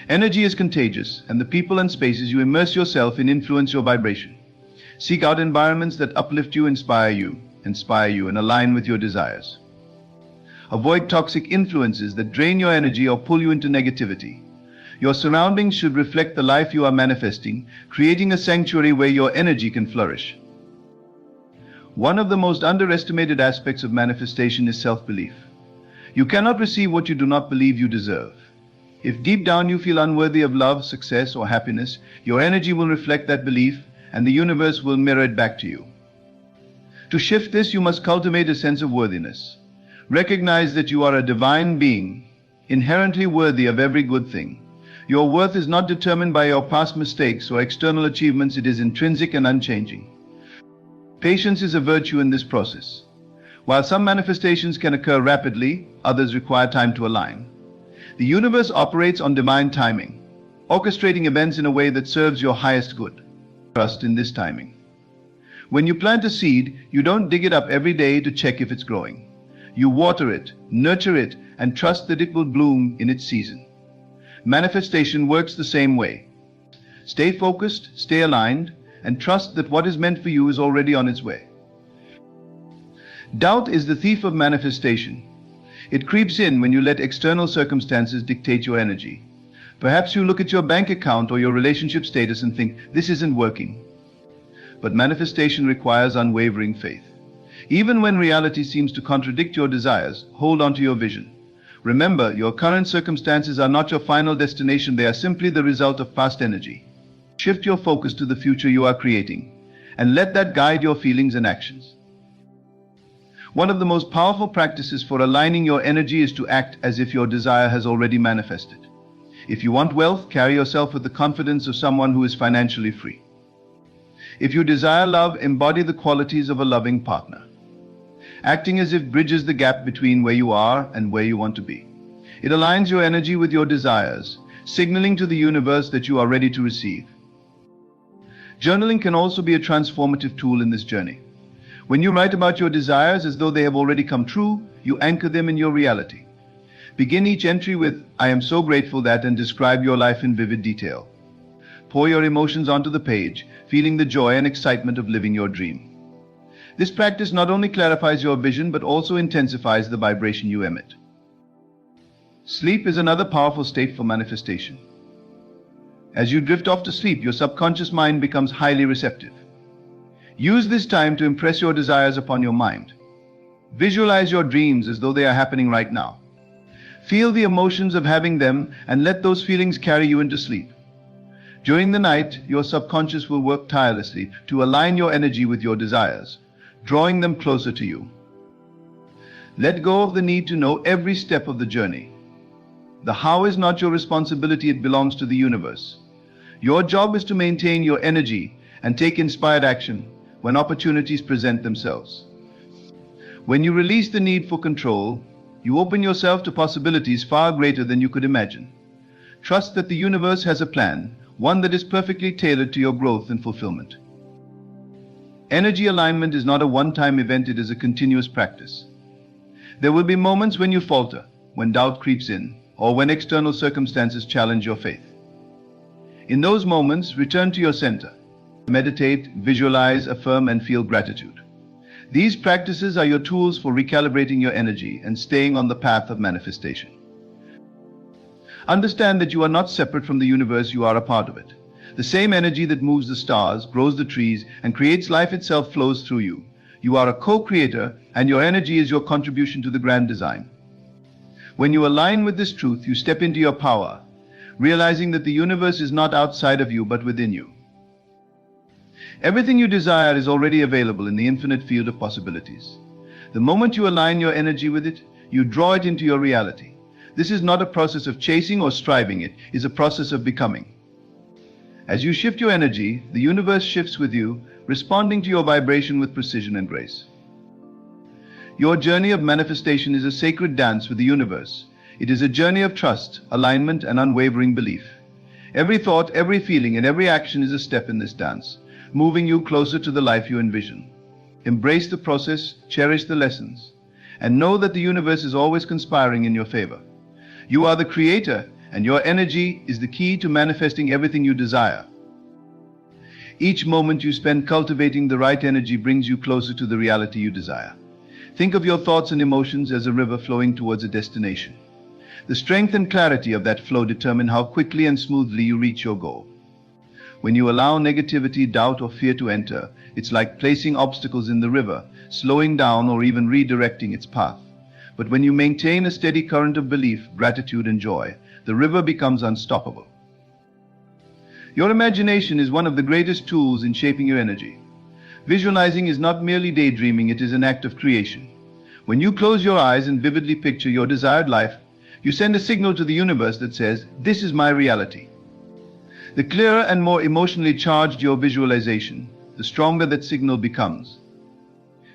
Energy is contagious, and the people and spaces you immerse yourself in influence your vibration. Seek out environments that uplift you, inspire you, and align with your desires. Avoid toxic influences that drain your energy or pull you into negativity. Your surroundings should reflect the life you are manifesting, creating a sanctuary where your energy can flourish. One of the most underestimated aspects of manifestation is self-belief. You cannot receive what you do not believe you deserve. If deep down you feel unworthy of love, success, or happiness, your energy will reflect that belief, and the universe will mirror it back to you. To shift this, you must cultivate a sense of worthiness. Recognize that you are a divine being, inherently worthy of every good thing. Your worth is not determined by your past mistakes or external achievements, it is intrinsic and unchanging. Patience is a virtue in this process. While some manifestations can occur rapidly, others require time to align. The universe operates on divine timing, orchestrating events in a way that serves your highest good. Trust in this timing. When you plant a seed, you don't dig it up every day to check if it's growing. You water it, nurture it, and trust that it will bloom in its season. Manifestation works the same way. Stay focused, stay aligned, and trust that what is meant for you is already on its way. Doubt is the thief of manifestation. It creeps in when you let external circumstances dictate your energy. Perhaps you look at your bank account or your relationship status and think, this isn't working. But manifestation requires unwavering faith. Even when reality seems to contradict your desires, hold on to your vision. Remember, your current circumstances are not your final destination, they are simply the result of past energy. Shift your focus to the future you are creating, and let that guide your feelings and actions. One of the most powerful practices for aligning your energy is to act as if your desire has already manifested. If you want wealth, carry yourself with the confidence of someone who is financially free. If you desire love, embody the qualities of a loving partner. Acting as if bridges the gap between where you are and where you want to be. It aligns your energy with your desires, signaling to the universe that you are ready to receive. Journaling can also be a transformative tool in this journey. When you write about your desires as though they have already come true, you anchor them in your reality. Begin each entry with, "I am so grateful that," and describe your life in vivid detail. Pour your emotions onto the page, feeling the joy and excitement of living your dream. This practice not only clarifies your vision but also intensifies the vibration you emit. Sleep is another powerful state for manifestation. As you drift off to sleep, your subconscious mind becomes highly receptive. Use this time to impress your desires upon your mind. Visualize your dreams as though they are happening right now. Feel the emotions of having them and let those feelings carry you into sleep. During the night, your subconscious will work tirelessly to align your energy with your desires, drawing them closer to you. Let go of the need to know every step of the journey. The how is not your responsibility, it belongs to the universe. Your job is to maintain your energy and take inspired action when opportunities present themselves. When you release the need for control, you open yourself to possibilities far greater than you could imagine. Trust that the universe has a plan, one that is perfectly tailored to your growth and fulfillment. Energy alignment is not a one-time event, it is a continuous practice. There will be moments when you falter, when doubt creeps in, or when external circumstances challenge your faith. In those moments, return to your center. Meditate, visualize, affirm, and feel gratitude. These practices are your tools for recalibrating your energy and staying on the path of manifestation. Understand that you are not separate from the universe, you are a part of it. The same energy that moves the stars, grows the trees, and creates life itself flows through you. You are a co-creator, and your energy is your contribution to the grand design. When you align with this truth, you step into your power, realizing that the universe is not outside of you but within you. Everything you desire is already available in the infinite field of possibilities. The moment you align your energy with it, you draw it into your reality. This is not a process of chasing or striving, it is a process of becoming. As you shift your energy, the universe shifts with you, responding to your vibration with precision and grace. Your journey of manifestation is a sacred dance with the universe. It is a journey of trust, alignment, and unwavering belief. Every thought, every feeling, and every action is a step in this dance, moving you closer to the life you envision. Embrace the process, cherish the lessons, and know that the universe is always conspiring in your favor. You are the creator, and your energy is the key to manifesting everything you desire. Each moment you spend cultivating the right energy brings you closer to the reality you desire. Think of your thoughts and emotions as a river flowing towards a destination. The strength and clarity of that flow determine how quickly and smoothly you reach your goal. When you allow negativity, doubt, or fear to enter, it's like placing obstacles in the river, slowing down or even redirecting its path. But when you maintain a steady current of belief, gratitude, and joy, the river becomes unstoppable. Your imagination is one of the greatest tools in shaping your energy. Visualizing is not merely daydreaming, it is an act of creation. When you close your eyes and vividly picture your desired life, you send a signal to the universe that says, "This is my reality." The clearer and more emotionally charged your visualization, the stronger that signal becomes.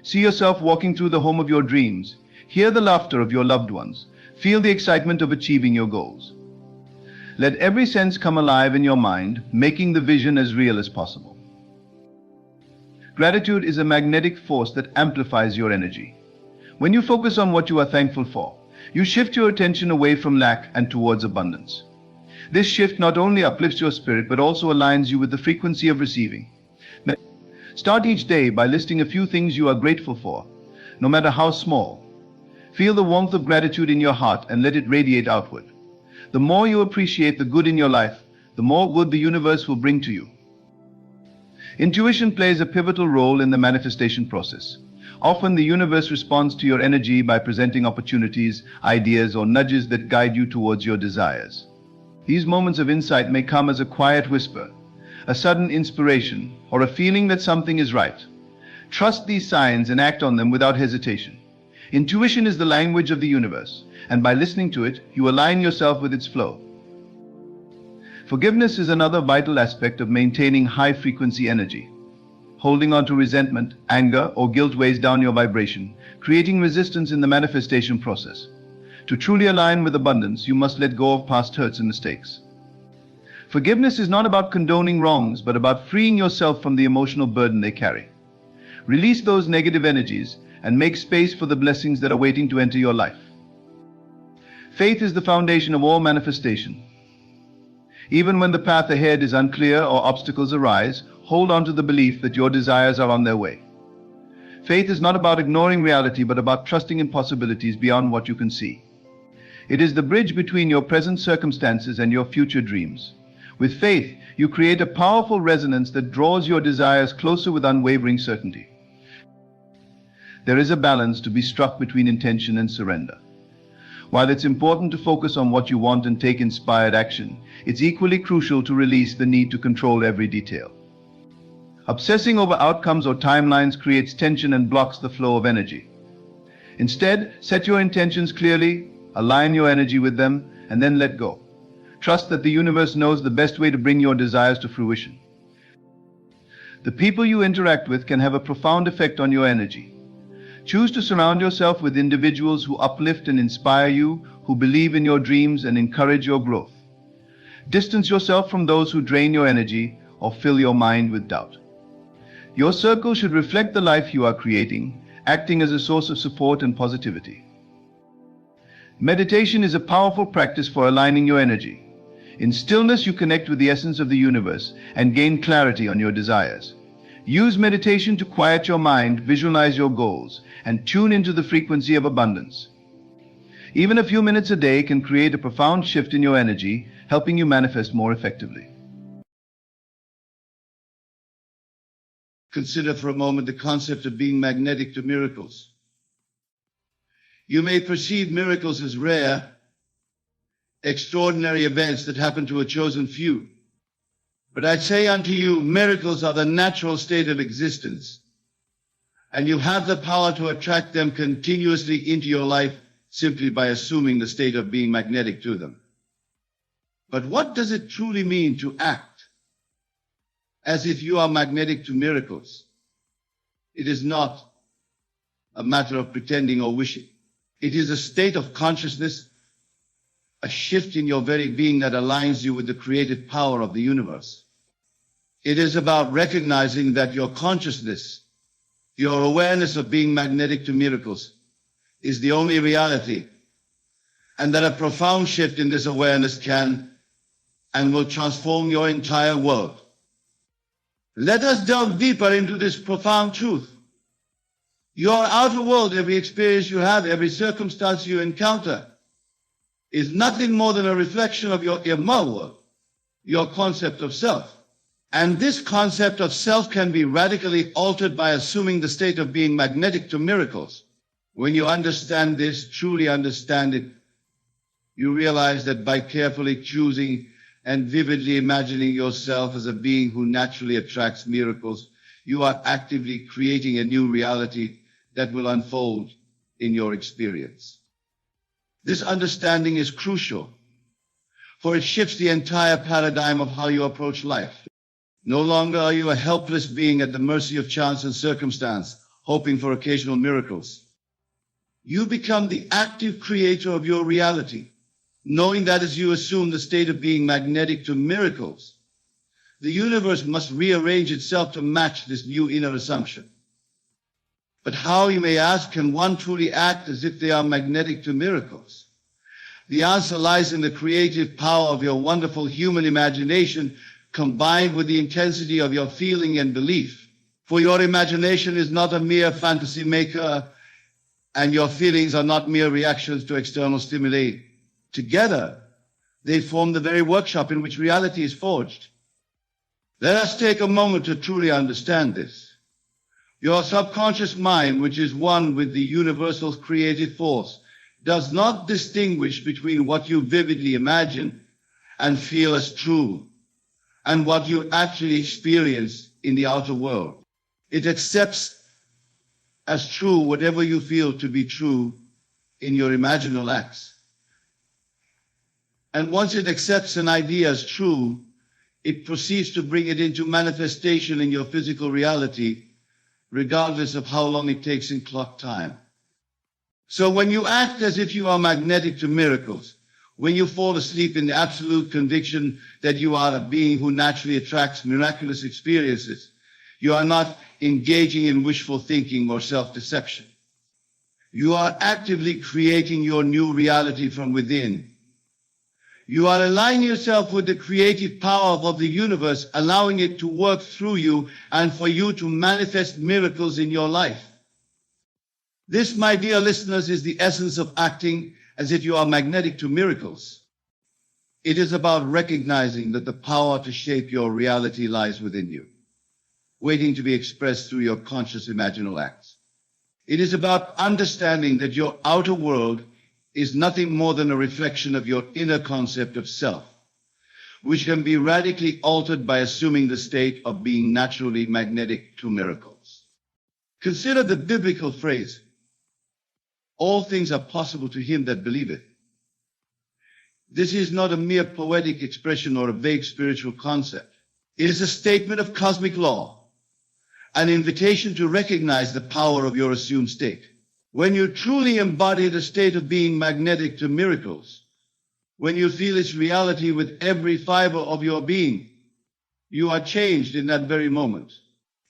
See yourself walking through the home of your dreams. Hear the laughter of your loved ones. Feel the excitement of achieving your goals. Let every sense come alive in your mind, making the vision as real as possible. Gratitude is a magnetic force that amplifies your energy. When you focus on what you are thankful for, you shift your attention away from lack and towards abundance. This shift not only uplifts your spirit but also aligns you with the frequency of receiving. Start each day by listing a few things you are grateful for, no matter how small. Feel the warmth of gratitude in your heart and let it radiate outward. The more you appreciate the good in your life, the more good the universe will bring to you. Intuition plays a pivotal role in the manifestation process. Often the universe responds to your energy by presenting opportunities, ideas, or nudges that guide you towards your desires. These moments of insight may come as a quiet whisper, a sudden inspiration, or a feeling that something is right. Trust these signs and act on them without hesitation. Intuition is the language of the universe, and by listening to it, you align yourself with its flow. Forgiveness is another vital aspect of maintaining high-frequency energy. Holding on to resentment, anger, or guilt weighs down your vibration, creating resistance in the manifestation process. To truly align with abundance, you must let go of past hurts and mistakes. Forgiveness is not about condoning wrongs, but about freeing yourself from the emotional burden they carry. Release those negative energies and make space for the blessings that are waiting to enter your life. Faith is the foundation of all manifestation. Even when the path ahead is unclear or obstacles arise, hold on to the belief that your desires are on their way. Faith is not about ignoring reality, but about trusting in possibilities beyond what you can see. It is the bridge between your present circumstances and your future dreams. With faith, you create a powerful resonance that draws your desires closer with unwavering certainty. There is a balance to be struck between intention and surrender. While it's important to focus on what you want and take inspired action, it's equally crucial to release the need to control every detail. Obsessing over outcomes or timelines creates tension and blocks the flow of energy. Instead, set your intentions clearly, align your energy with them, and then let go. Trust that the universe knows the best way to bring your desires to fruition. The people you interact with can have a profound effect on your energy. Choose to surround yourself with individuals who uplift and inspire you, who believe in your dreams and encourage your growth. Distance yourself from those who drain your energy or fill your mind with doubt. Your circle should reflect the life you are creating, acting as a source of support and positivity. Meditation is a powerful practice for aligning your energy. In stillness, you connect with the essence of the universe and gain clarity on your desires. Use meditation to quiet your mind, visualize your goals, and tune into the frequency of abundance. Even a few minutes a day can create a profound shift in your energy, helping you manifest more effectively. Consider for a moment the concept of being magnetic to miracles. You may perceive miracles as rare, extraordinary events that happen to a chosen few. But I say unto you, miracles are the natural state of existence, and you have the power to attract them continuously into your life simply by assuming the state of being magnetic to them. But what does it truly mean to act as if you are magnetic to miracles? It is not a matter of pretending or wishing. It is a state of consciousness, a shift in your very being that aligns you with the creative power of the universe. It is about recognizing that your consciousness, your awareness of being magnetic to miracles, is the only reality, and that a profound shift in this awareness can and will transform your entire world. Let us delve deeper into this profound truth. Your outer world, every experience you have, every circumstance you encounter, is nothing more than a reflection of your inner world, your concept of self. And this concept of self can be radically altered by assuming the state of being magnetic to miracles. When you understand this, truly understand it, you realize that by carefully choosing and vividly imagining yourself as a being who naturally attracts miracles, you are actively creating a new reality that will unfold in your experience. This understanding is crucial, for it shifts the entire paradigm of how you approach life. No longer are you a helpless being at the mercy of chance and circumstance, hoping for occasional miracles. You become the active creator of your reality, knowing that as you assume the state of being magnetic to miracles, the universe must rearrange itself to match this new inner assumption. But how, you may ask, can one truly act as if they are magnetic to miracles? The answer lies in the creative power of your wonderful human imagination, combined with the intensity of your feeling and belief. For your imagination is not a mere fantasy maker, and your feelings are not mere reactions to external stimuli. Together, they form the very workshop in which reality is forged. Let us take a moment to truly understand this. Your subconscious mind, which is one with the universal creative force, does not distinguish between what you vividly imagine and feel as true and what you actually experience in the outer world. It accepts as true whatever you feel to be true in your imaginal acts. And once it accepts an idea as true, it proceeds to bring it into manifestation in your physical reality, regardless of how long it takes in clock time. So when you act as if you are magnetic to miracles, when you fall asleep in the absolute conviction that you are a being who naturally attracts miraculous experiences, you are not engaging in wishful thinking or self-deception. You are actively creating your new reality from within. You are aligning yourself with the creative power of the universe, allowing it to work through you and for you to manifest miracles in your life. This, my dear listeners, is the essence of acting as if you are magnetic to miracles. It is about recognizing that the power to shape your reality lies within you, waiting to be expressed through your conscious imaginal acts. It is about understanding that your outer world is nothing more than a reflection of your inner concept of self, which can be radically altered by assuming the state of being naturally magnetic to miracles. Consider the biblical phrase, "All things are possible to him that believeth." This is not a mere poetic expression or a vague spiritual concept. It is a statement of cosmic law, an invitation to recognize the power of your assumed state. When you truly embody the state of being magnetic to miracles, when you feel its reality with every fiber of your being, you are changed in that very moment.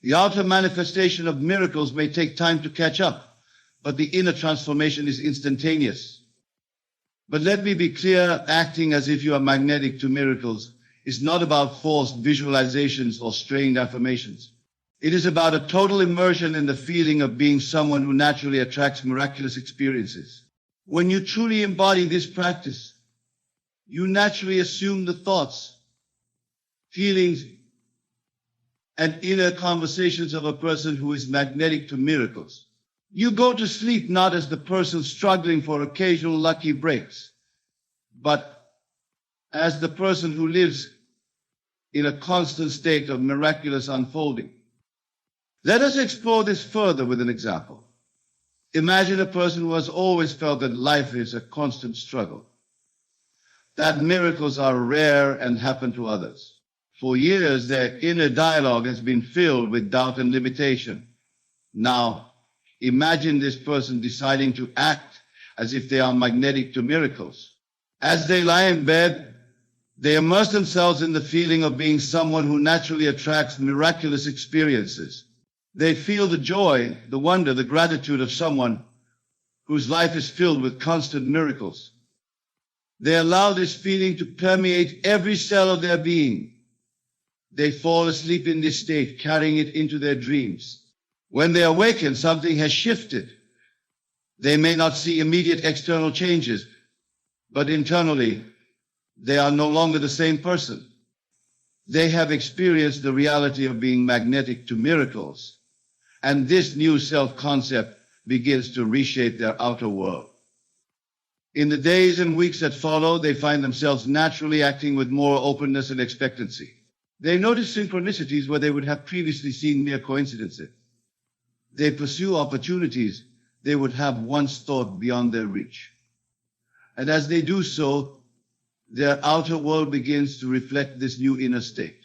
The outer manifestation of miracles may take time to catch up, but the inner transformation is instantaneous. But let me be clear, acting as if you are magnetic to miracles is not about forced visualizations or strained affirmations. It is about a total immersion in the feeling of being someone who naturally attracts miraculous experiences. When you truly embody this practice, you naturally assume the thoughts, feelings, and inner conversations of a person who is magnetic to miracles. You go to sleep not as the person struggling for occasional lucky breaks, but as the person who lives in a constant state of miraculous unfolding. Let us explore this further with an example. Imagine a person who has always felt that life is a constant struggle, that miracles are rare and happen to others. For years, their inner dialogue has been filled with doubt and limitation. Now, imagine this person deciding to act as if they are magnetic to miracles. As they lie in bed, they immerse themselves in the feeling of being someone who naturally attracts miraculous experiences. They feel the joy, the wonder, the gratitude of someone whose life is filled with constant miracles. They allow this feeling to permeate every cell of their being. They fall asleep in this state, carrying it into their dreams. When they awaken, something has shifted. They may not see immediate external changes, but internally, they are no longer the same person. They have experienced the reality of being magnetic to miracles, and this new self-concept begins to reshape their outer world. In the days and weeks that follow, they find themselves naturally acting with more openness and expectancy. They notice synchronicities where they would have previously seen mere coincidences. They pursue opportunities they would have once thought beyond their reach. And as they do so, their outer world begins to reflect this new inner state.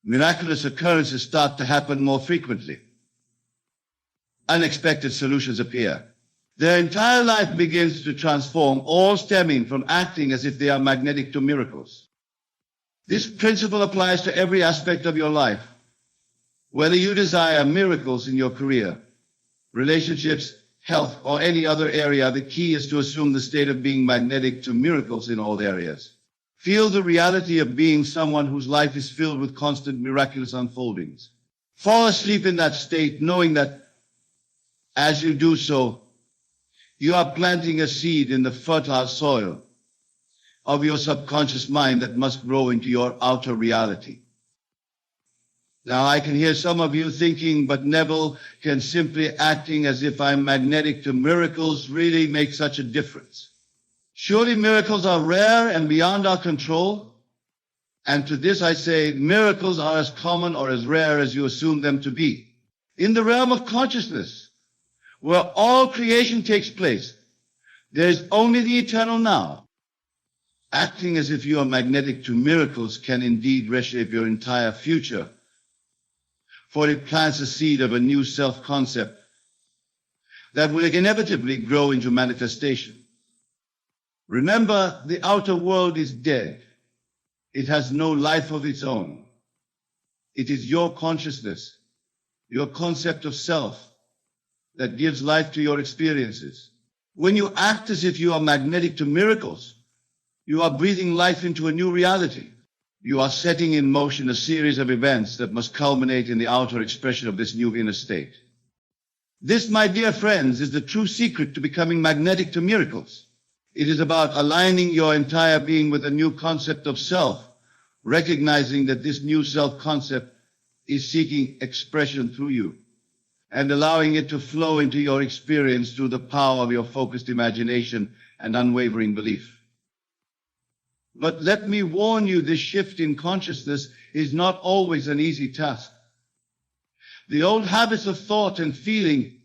Miraculous occurrences start to happen more frequently. Unexpected solutions appear. Their entire life begins to transform, all stemming from acting as if they are magnetic to miracles. This principle applies to every aspect of your life. Whether you desire miracles in your career, relationships, health, or any other area, the key is to assume the state of being magnetic to miracles in all areas. Feel the reality of being someone whose life is filled with constant miraculous unfoldings. Fall asleep in that state, knowing that as you do so, you are planting a seed in the fertile soil of your subconscious mind that must grow into your outer reality. Now, I can hear some of you thinking, but Neville, can simply acting as if I'm magnetic to miracles really make such a difference? Surely miracles are rare and beyond our control. And to this I say, miracles are as common or as rare as you assume them to be. In the realm of consciousness, where all creation takes place, there is only the eternal now. Acting as if you are magnetic to miracles can indeed reshape your entire future, for it plants a seed of a new self-concept that will inevitably grow into manifestation. Remember, the outer world is dead. It has no life of its own. It is your consciousness, your concept of self that gives life to your experiences. When you act as if you are magnetic to miracles, you are breathing life into a new reality. You are setting in motion a series of events that must culminate in the outer expression of this new inner state. This, my dear friends, is the true secret to becoming magnetic to miracles. It is about aligning your entire being with a new concept of self, recognizing that this new self-concept is seeking expression through you, and allowing it to flow into your experience through the power of your focused imagination and unwavering belief. But let me warn you, this shift in consciousness is not always an easy task. The old habits of thought and feeling,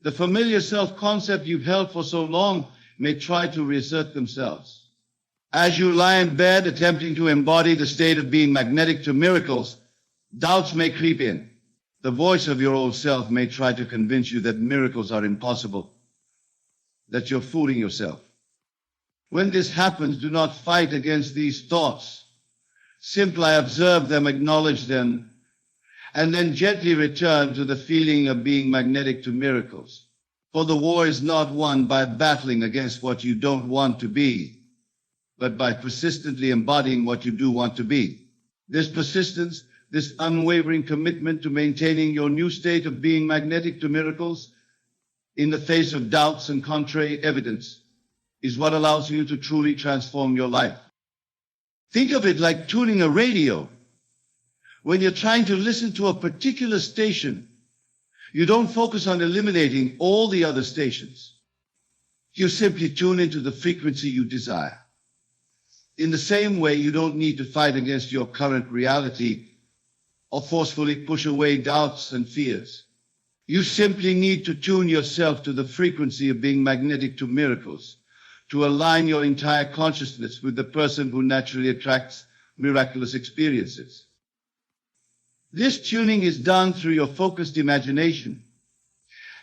the familiar self-concept you've held for so long, may try to reassert themselves. As you lie in bed attempting to embody the state of being magnetic to miracles, doubts may creep in. The voice of your old self may try to convince you that miracles are impossible, that you're fooling yourself. When this happens, do not fight against these thoughts. Simply observe them, acknowledge them, and then gently return to the feeling of being magnetic to miracles. For the war is not won by battling against what you don't want to be, but by persistently embodying what you do want to be. This persistence, this unwavering commitment to maintaining your new state of being magnetic to miracles in the face of doubts and contrary evidence is what allows you to truly transform your life. Think of it like tuning a radio. When you're trying to listen to a particular station, you don't focus on eliminating all the other stations. You simply tune into the frequency you desire. In the same way, you don't need to fight against your current reality or forcefully push away doubts and fears. You simply need to tune yourself to the frequency of being magnetic to miracles, to align your entire consciousness with the person who naturally attracts miraculous experiences. This tuning is done through your focused imagination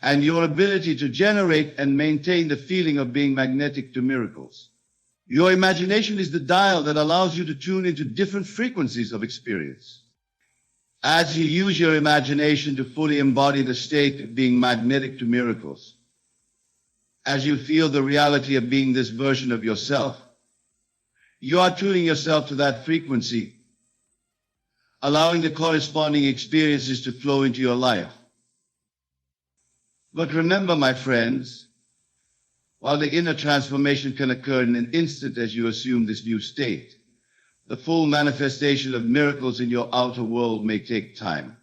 and your ability to generate and maintain the feeling of being magnetic to miracles. Your imagination is the dial that allows you to tune into different frequencies of experience. As you use your imagination to fully embody the state of being magnetic to miracles, as you feel the reality of being this version of yourself, you are tuning yourself to that frequency, allowing the corresponding experiences to flow into your life. But remember, my friends, while the inner transformation can occur in an instant as you assume this new state, the full manifestation of miracles in your outer world may take time.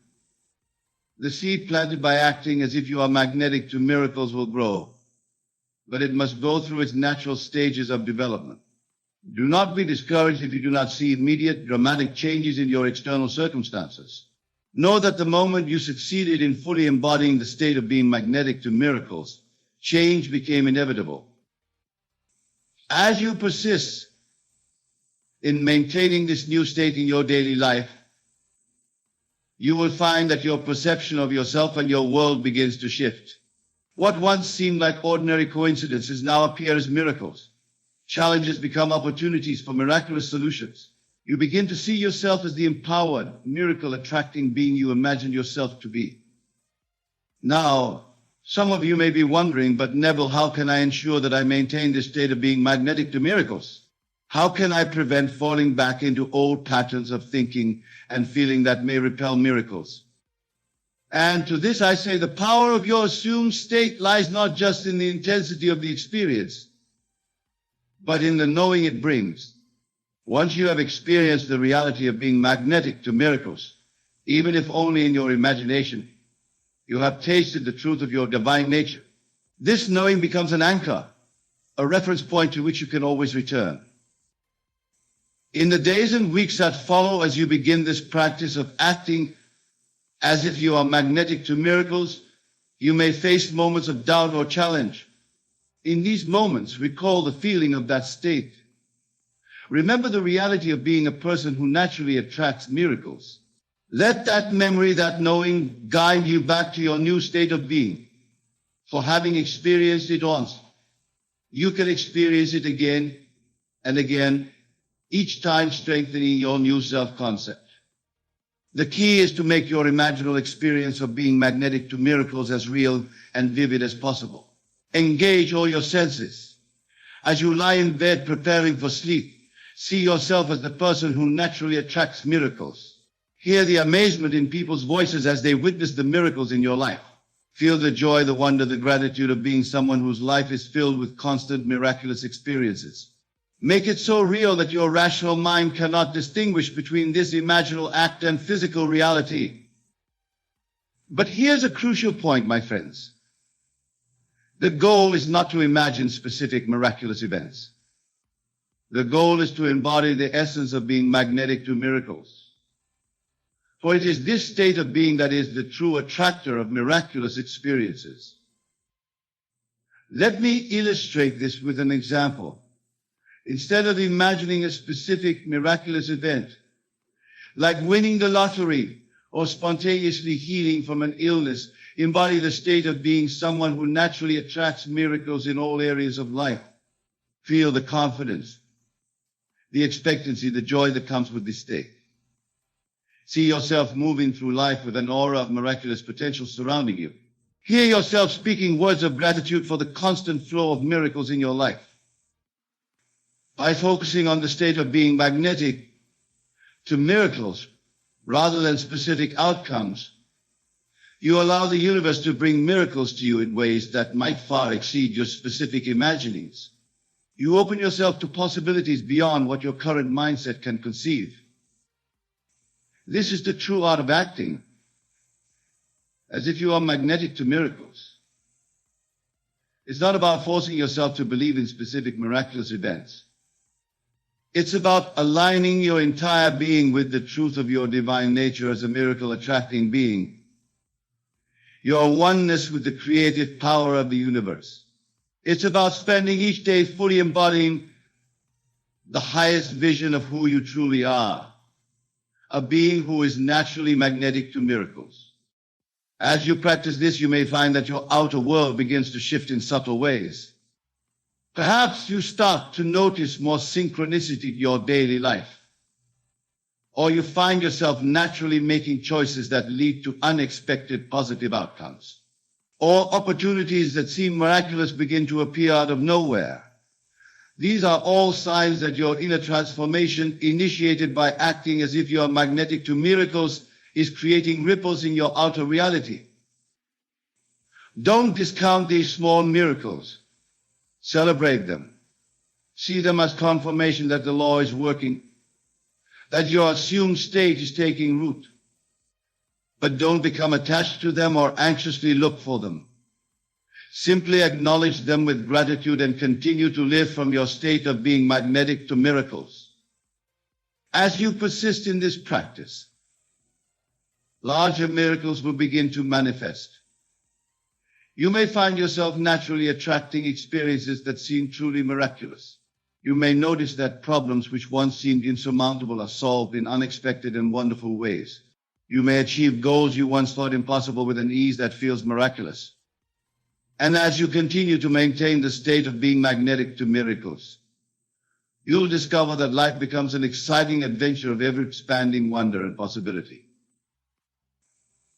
The seed planted by acting as if you are magnetic to miracles will grow, but it must go through its natural stages of development. Do not be discouraged if you do not see immediate dramatic changes in your external circumstances. Know that the moment you succeeded in fully embodying the state of being magnetic to miracles, change became inevitable. As you persist in maintaining this new state in your daily life, you will find that your perception of yourself and your world begins to shift. What once seemed like ordinary coincidences now appear as miracles. Challenges become opportunities for miraculous solutions. You begin to see yourself as the empowered, miracle-attracting being you imagined yourself to be. Now, some of you may be wondering, but Neville, how can I ensure that I maintain this state of being magnetic to miracles? How can I prevent falling back into old patterns of thinking and feeling that may repel miracles? And to this I say, the power of your assumed state lies not just in the intensity of the experience, but in the knowing it brings. Once you have experienced the reality of being magnetic to miracles, even if only in your imagination, you have tasted the truth of your divine nature. This knowing becomes an anchor, a reference point to which you can always return. In the days and weeks that follow, as you begin this practice of acting as if you are magnetic to miracles, you may face moments of doubt or challenge. In these moments, recall the feeling of that state. Remember the reality of being a person who naturally attracts miracles. Let that memory, that knowing, guide you back to your new state of being. For having experienced it once, you can experience it again and again, each time strengthening your new self-concept. The key is to make your imaginal experience of being magnetic to miracles as real and vivid as possible. Engage all your senses. As you lie in bed preparing for sleep, see yourself as the person who naturally attracts miracles. Hear the amazement in people's voices as they witness the miracles in your life. Feel the joy, the wonder, the gratitude of being someone whose life is filled with constant miraculous experiences. Make it so real that your rational mind cannot distinguish between this imaginal act and physical reality. But here's a crucial point, my friends. The goal is not to imagine specific miraculous events. The goal is to embody the essence of being magnetic to miracles. For it is this state of being that is the true attractor of miraculous experiences. Let me illustrate this with an example. Instead of imagining a specific miraculous event, like winning the lottery or spontaneously healing from an illness, embody the state of being someone who naturally attracts miracles in all areas of life. Feel the confidence, the expectancy, the joy that comes with this state. See yourself moving through life with an aura of miraculous potential surrounding you. Hear yourself speaking words of gratitude for the constant flow of miracles in your life. By focusing on the state of being magnetic to miracles rather than specific outcomes, you allow the universe to bring miracles to you in ways that might far exceed your specific imaginings. You open yourself to possibilities beyond what your current mindset can conceive. This is the true art of acting, as if you are magnetic to miracles. It's not about forcing yourself to believe in specific miraculous events. It's about aligning your entire being with the truth of your divine nature as a miracle-attracting being, your oneness with the creative power of the universe. It's about spending each day fully embodying the highest vision of who you truly are, a being who is naturally magnetic to miracles. As you practice this, you may find that your outer world begins to shift in subtle ways. Perhaps you start to notice more synchronicity in your daily life, or you find yourself naturally making choices that lead to unexpected positive outcomes, or opportunities that seem miraculous begin to appear out of nowhere. These are all signs that your inner transformation, initiated by acting as if you are magnetic to miracles, is creating ripples in your outer reality. Don't discount these small miracles. Celebrate them. See them as confirmation that the law is working, that your assumed state is taking root. But don't become attached to them or anxiously look for them. Simply acknowledge them with gratitude and continue to live from your state of being magnetic to miracles. As you persist in this practice, larger miracles will begin to manifest. You may find yourself naturally attracting experiences that seem truly miraculous. You may notice that problems which once seemed insurmountable are solved in unexpected and wonderful ways. You may achieve goals you once thought impossible with an ease that feels miraculous. And as you continue to maintain the state of being magnetic to miracles, you'll discover that life becomes an exciting adventure of ever-expanding wonder and possibility.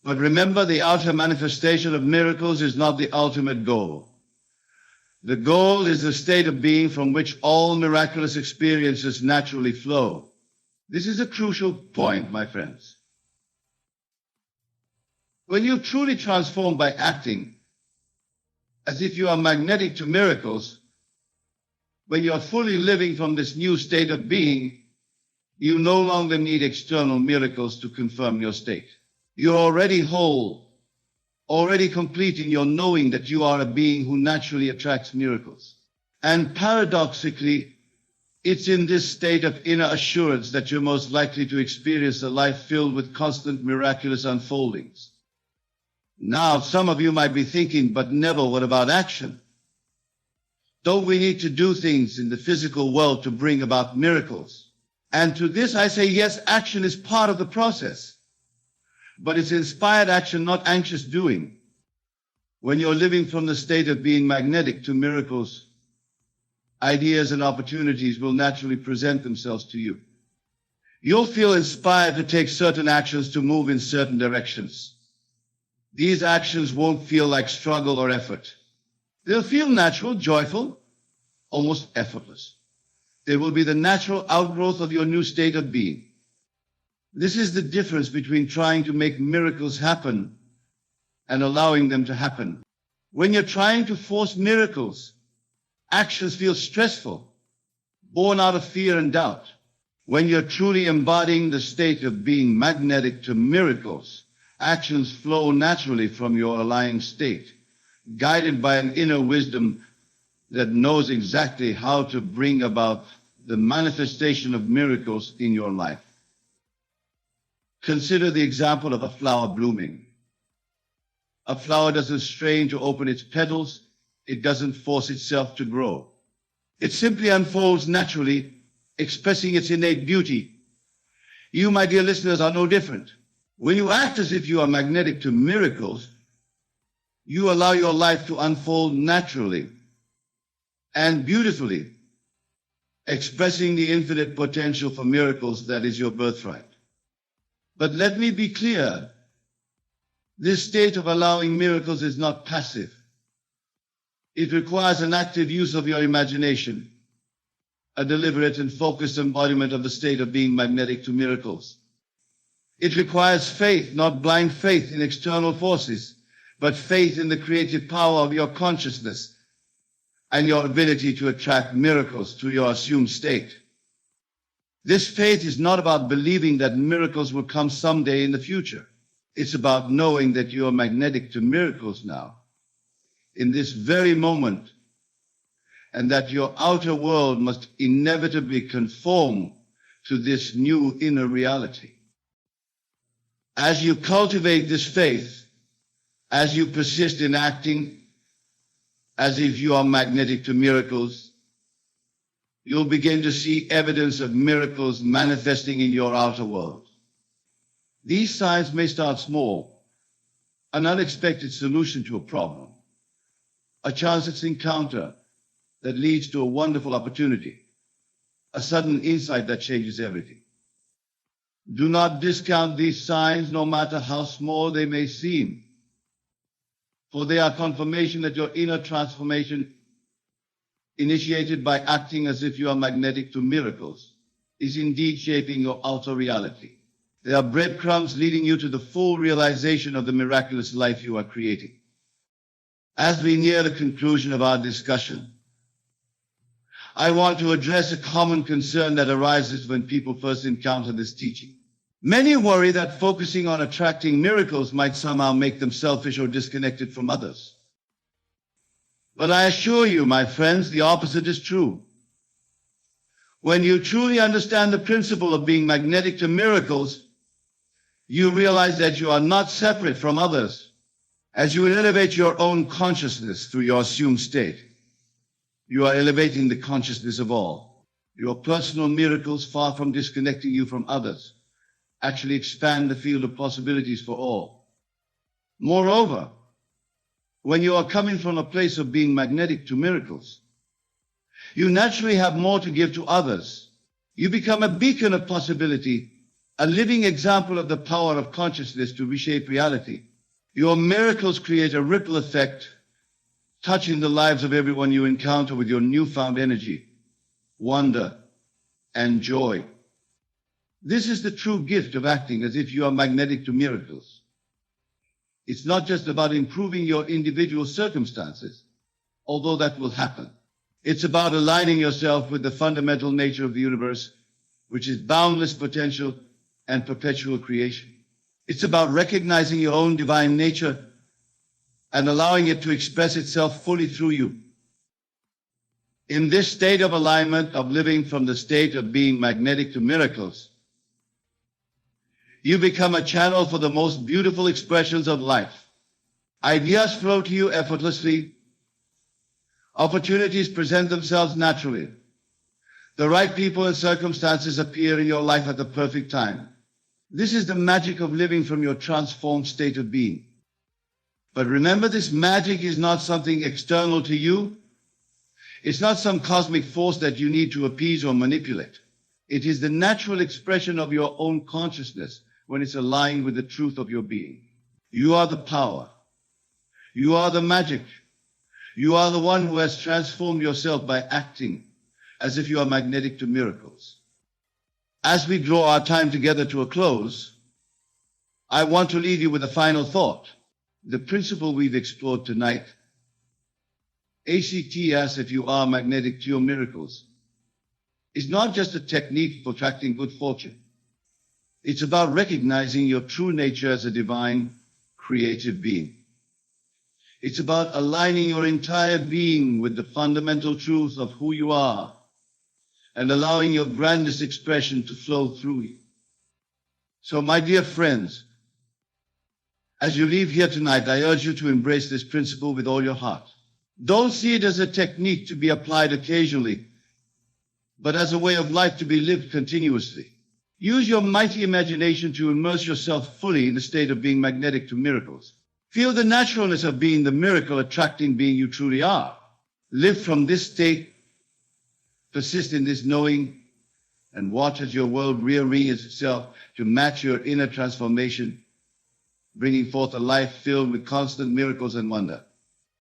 But remember, the outer manifestation of miracles is not the ultimate goal. The goal is the state of being from which all miraculous experiences naturally flow. This is a crucial point, my friends. When you truly transform by acting as if you are magnetic to miracles, when you are fully living from this new state of being, you no longer need external miracles to confirm your state. You're already whole, already complete in your knowing that you are a being who naturally attracts miracles. And paradoxically, it's in this state of inner assurance that you're most likely to experience a life filled with constant miraculous unfoldings. Now, some of you might be thinking, but Neville, what about action? Don't we need to do things in the physical world to bring about miracles? And to this I say, yes, action is part of the process. But it's inspired action, not anxious doing. When you're living from the state of being magnetic to miracles, ideas and opportunities will naturally present themselves to you. You'll feel inspired to take certain actions to move in certain directions. These actions won't feel like struggle or effort. They'll feel natural, joyful, almost effortless. They will be the natural outgrowth of your new state of being. This is the difference between trying to make miracles happen and allowing them to happen. When you're trying to force miracles, actions feel stressful, born out of fear and doubt. When you're truly embodying the state of being magnetic to miracles, actions flow naturally from your aligning state, guided by an inner wisdom that knows exactly how to bring about the manifestation of miracles in your life. Consider the example of a flower blooming. A flower doesn't strain to open its petals. It doesn't force itself to grow. It simply unfolds naturally, expressing its innate beauty. You, my dear listeners, are no different. When you act as if you are magnetic to miracles, you allow your life to unfold naturally and beautifully, expressing the infinite potential for miracles that is your birthright. But let me be clear, this state of allowing miracles is not passive. It requires an active use of your imagination, a deliberate and focused embodiment of the state of being magnetic to miracles. It requires faith, not blind faith in external forces, but faith in the creative power of your consciousness and your ability to attract miracles to your assumed state. This faith is not about believing that miracles will come someday in the future. It's about knowing that you are magnetic to miracles now, in this very moment, and that your outer world must inevitably conform to this new inner reality. As you cultivate this faith, as you persist in acting as if you are magnetic to miracles, you'll begin to see evidence of miracles manifesting in your outer world. These signs may start small, an unexpected solution to a problem, a chance encounter that leads to a wonderful opportunity, a sudden insight that changes everything. Do not discount these signs, no matter how small they may seem, for they are confirmation that your inner transformation, initiated by acting as if you are magnetic to miracles, is indeed shaping your outer reality. They are breadcrumbs leading you to the full realization of the miraculous life you are creating. As we near the conclusion of our discussion, I want to address a common concern that arises when people first encounter this teaching. Many worry that focusing on attracting miracles might somehow make them selfish or disconnected from others. But I assure you, my friends, the opposite is true. When you truly understand the principle of being magnetic to miracles, you realize that you are not separate from others. As you elevate your own consciousness through your assumed state, you are elevating the consciousness of all. Your personal miracles, far from disconnecting you from others, actually expand the field of possibilities for all. Moreover, when you are coming from a place of being magnetic to miracles, you naturally have more to give to others. You become a beacon of possibility, a living example of the power of consciousness to reshape reality. Your miracles create a ripple effect, touching the lives of everyone you encounter with your newfound energy, wonder, and joy. This is the true gift of acting as if you are magnetic to miracles. It's not just about improving your individual circumstances, although that will happen. It's about aligning yourself with the fundamental nature of the universe, which is boundless potential and perpetual creation. It's about recognizing your own divine nature and allowing it to express itself fully through you. In this state of alignment, of living from the state of being magnetic to miracles, you become a channel for the most beautiful expressions of life. Ideas flow to you effortlessly. Opportunities present themselves naturally. The right people and circumstances appear in your life at the perfect time. This is the magic of living from your transformed state of being. But remember, this magic is not something external to you. It's not some cosmic force that you need to appease or manipulate. It is the natural expression of your own consciousness when it's aligned with the truth of your being. You are the power. You are the magic. You are the one who has transformed yourself by acting as if you are magnetic to miracles. As we draw our time together to a close, I want to leave you with a final thought. The principle we've explored tonight, ACT as if you are magnetic to your miracles, is not just a technique for attracting good fortune. It's about recognizing your true nature as a divine, creative being. It's about aligning your entire being with the fundamental truth of who you are and allowing your grandest expression to flow through you. So, my dear friends, as you leave here tonight, I urge you to embrace this principle with all your heart. Don't see it as a technique to be applied occasionally, but as a way of life to be lived continuously. Use your mighty imagination to immerse yourself fully in the state of being magnetic to miracles. Feel the naturalness of being the miracle attracting being you truly are. Live from this state, persist in this knowing, and watch as your world rearranges itself to match your inner transformation, bringing forth a life filled with constant miracles and wonder.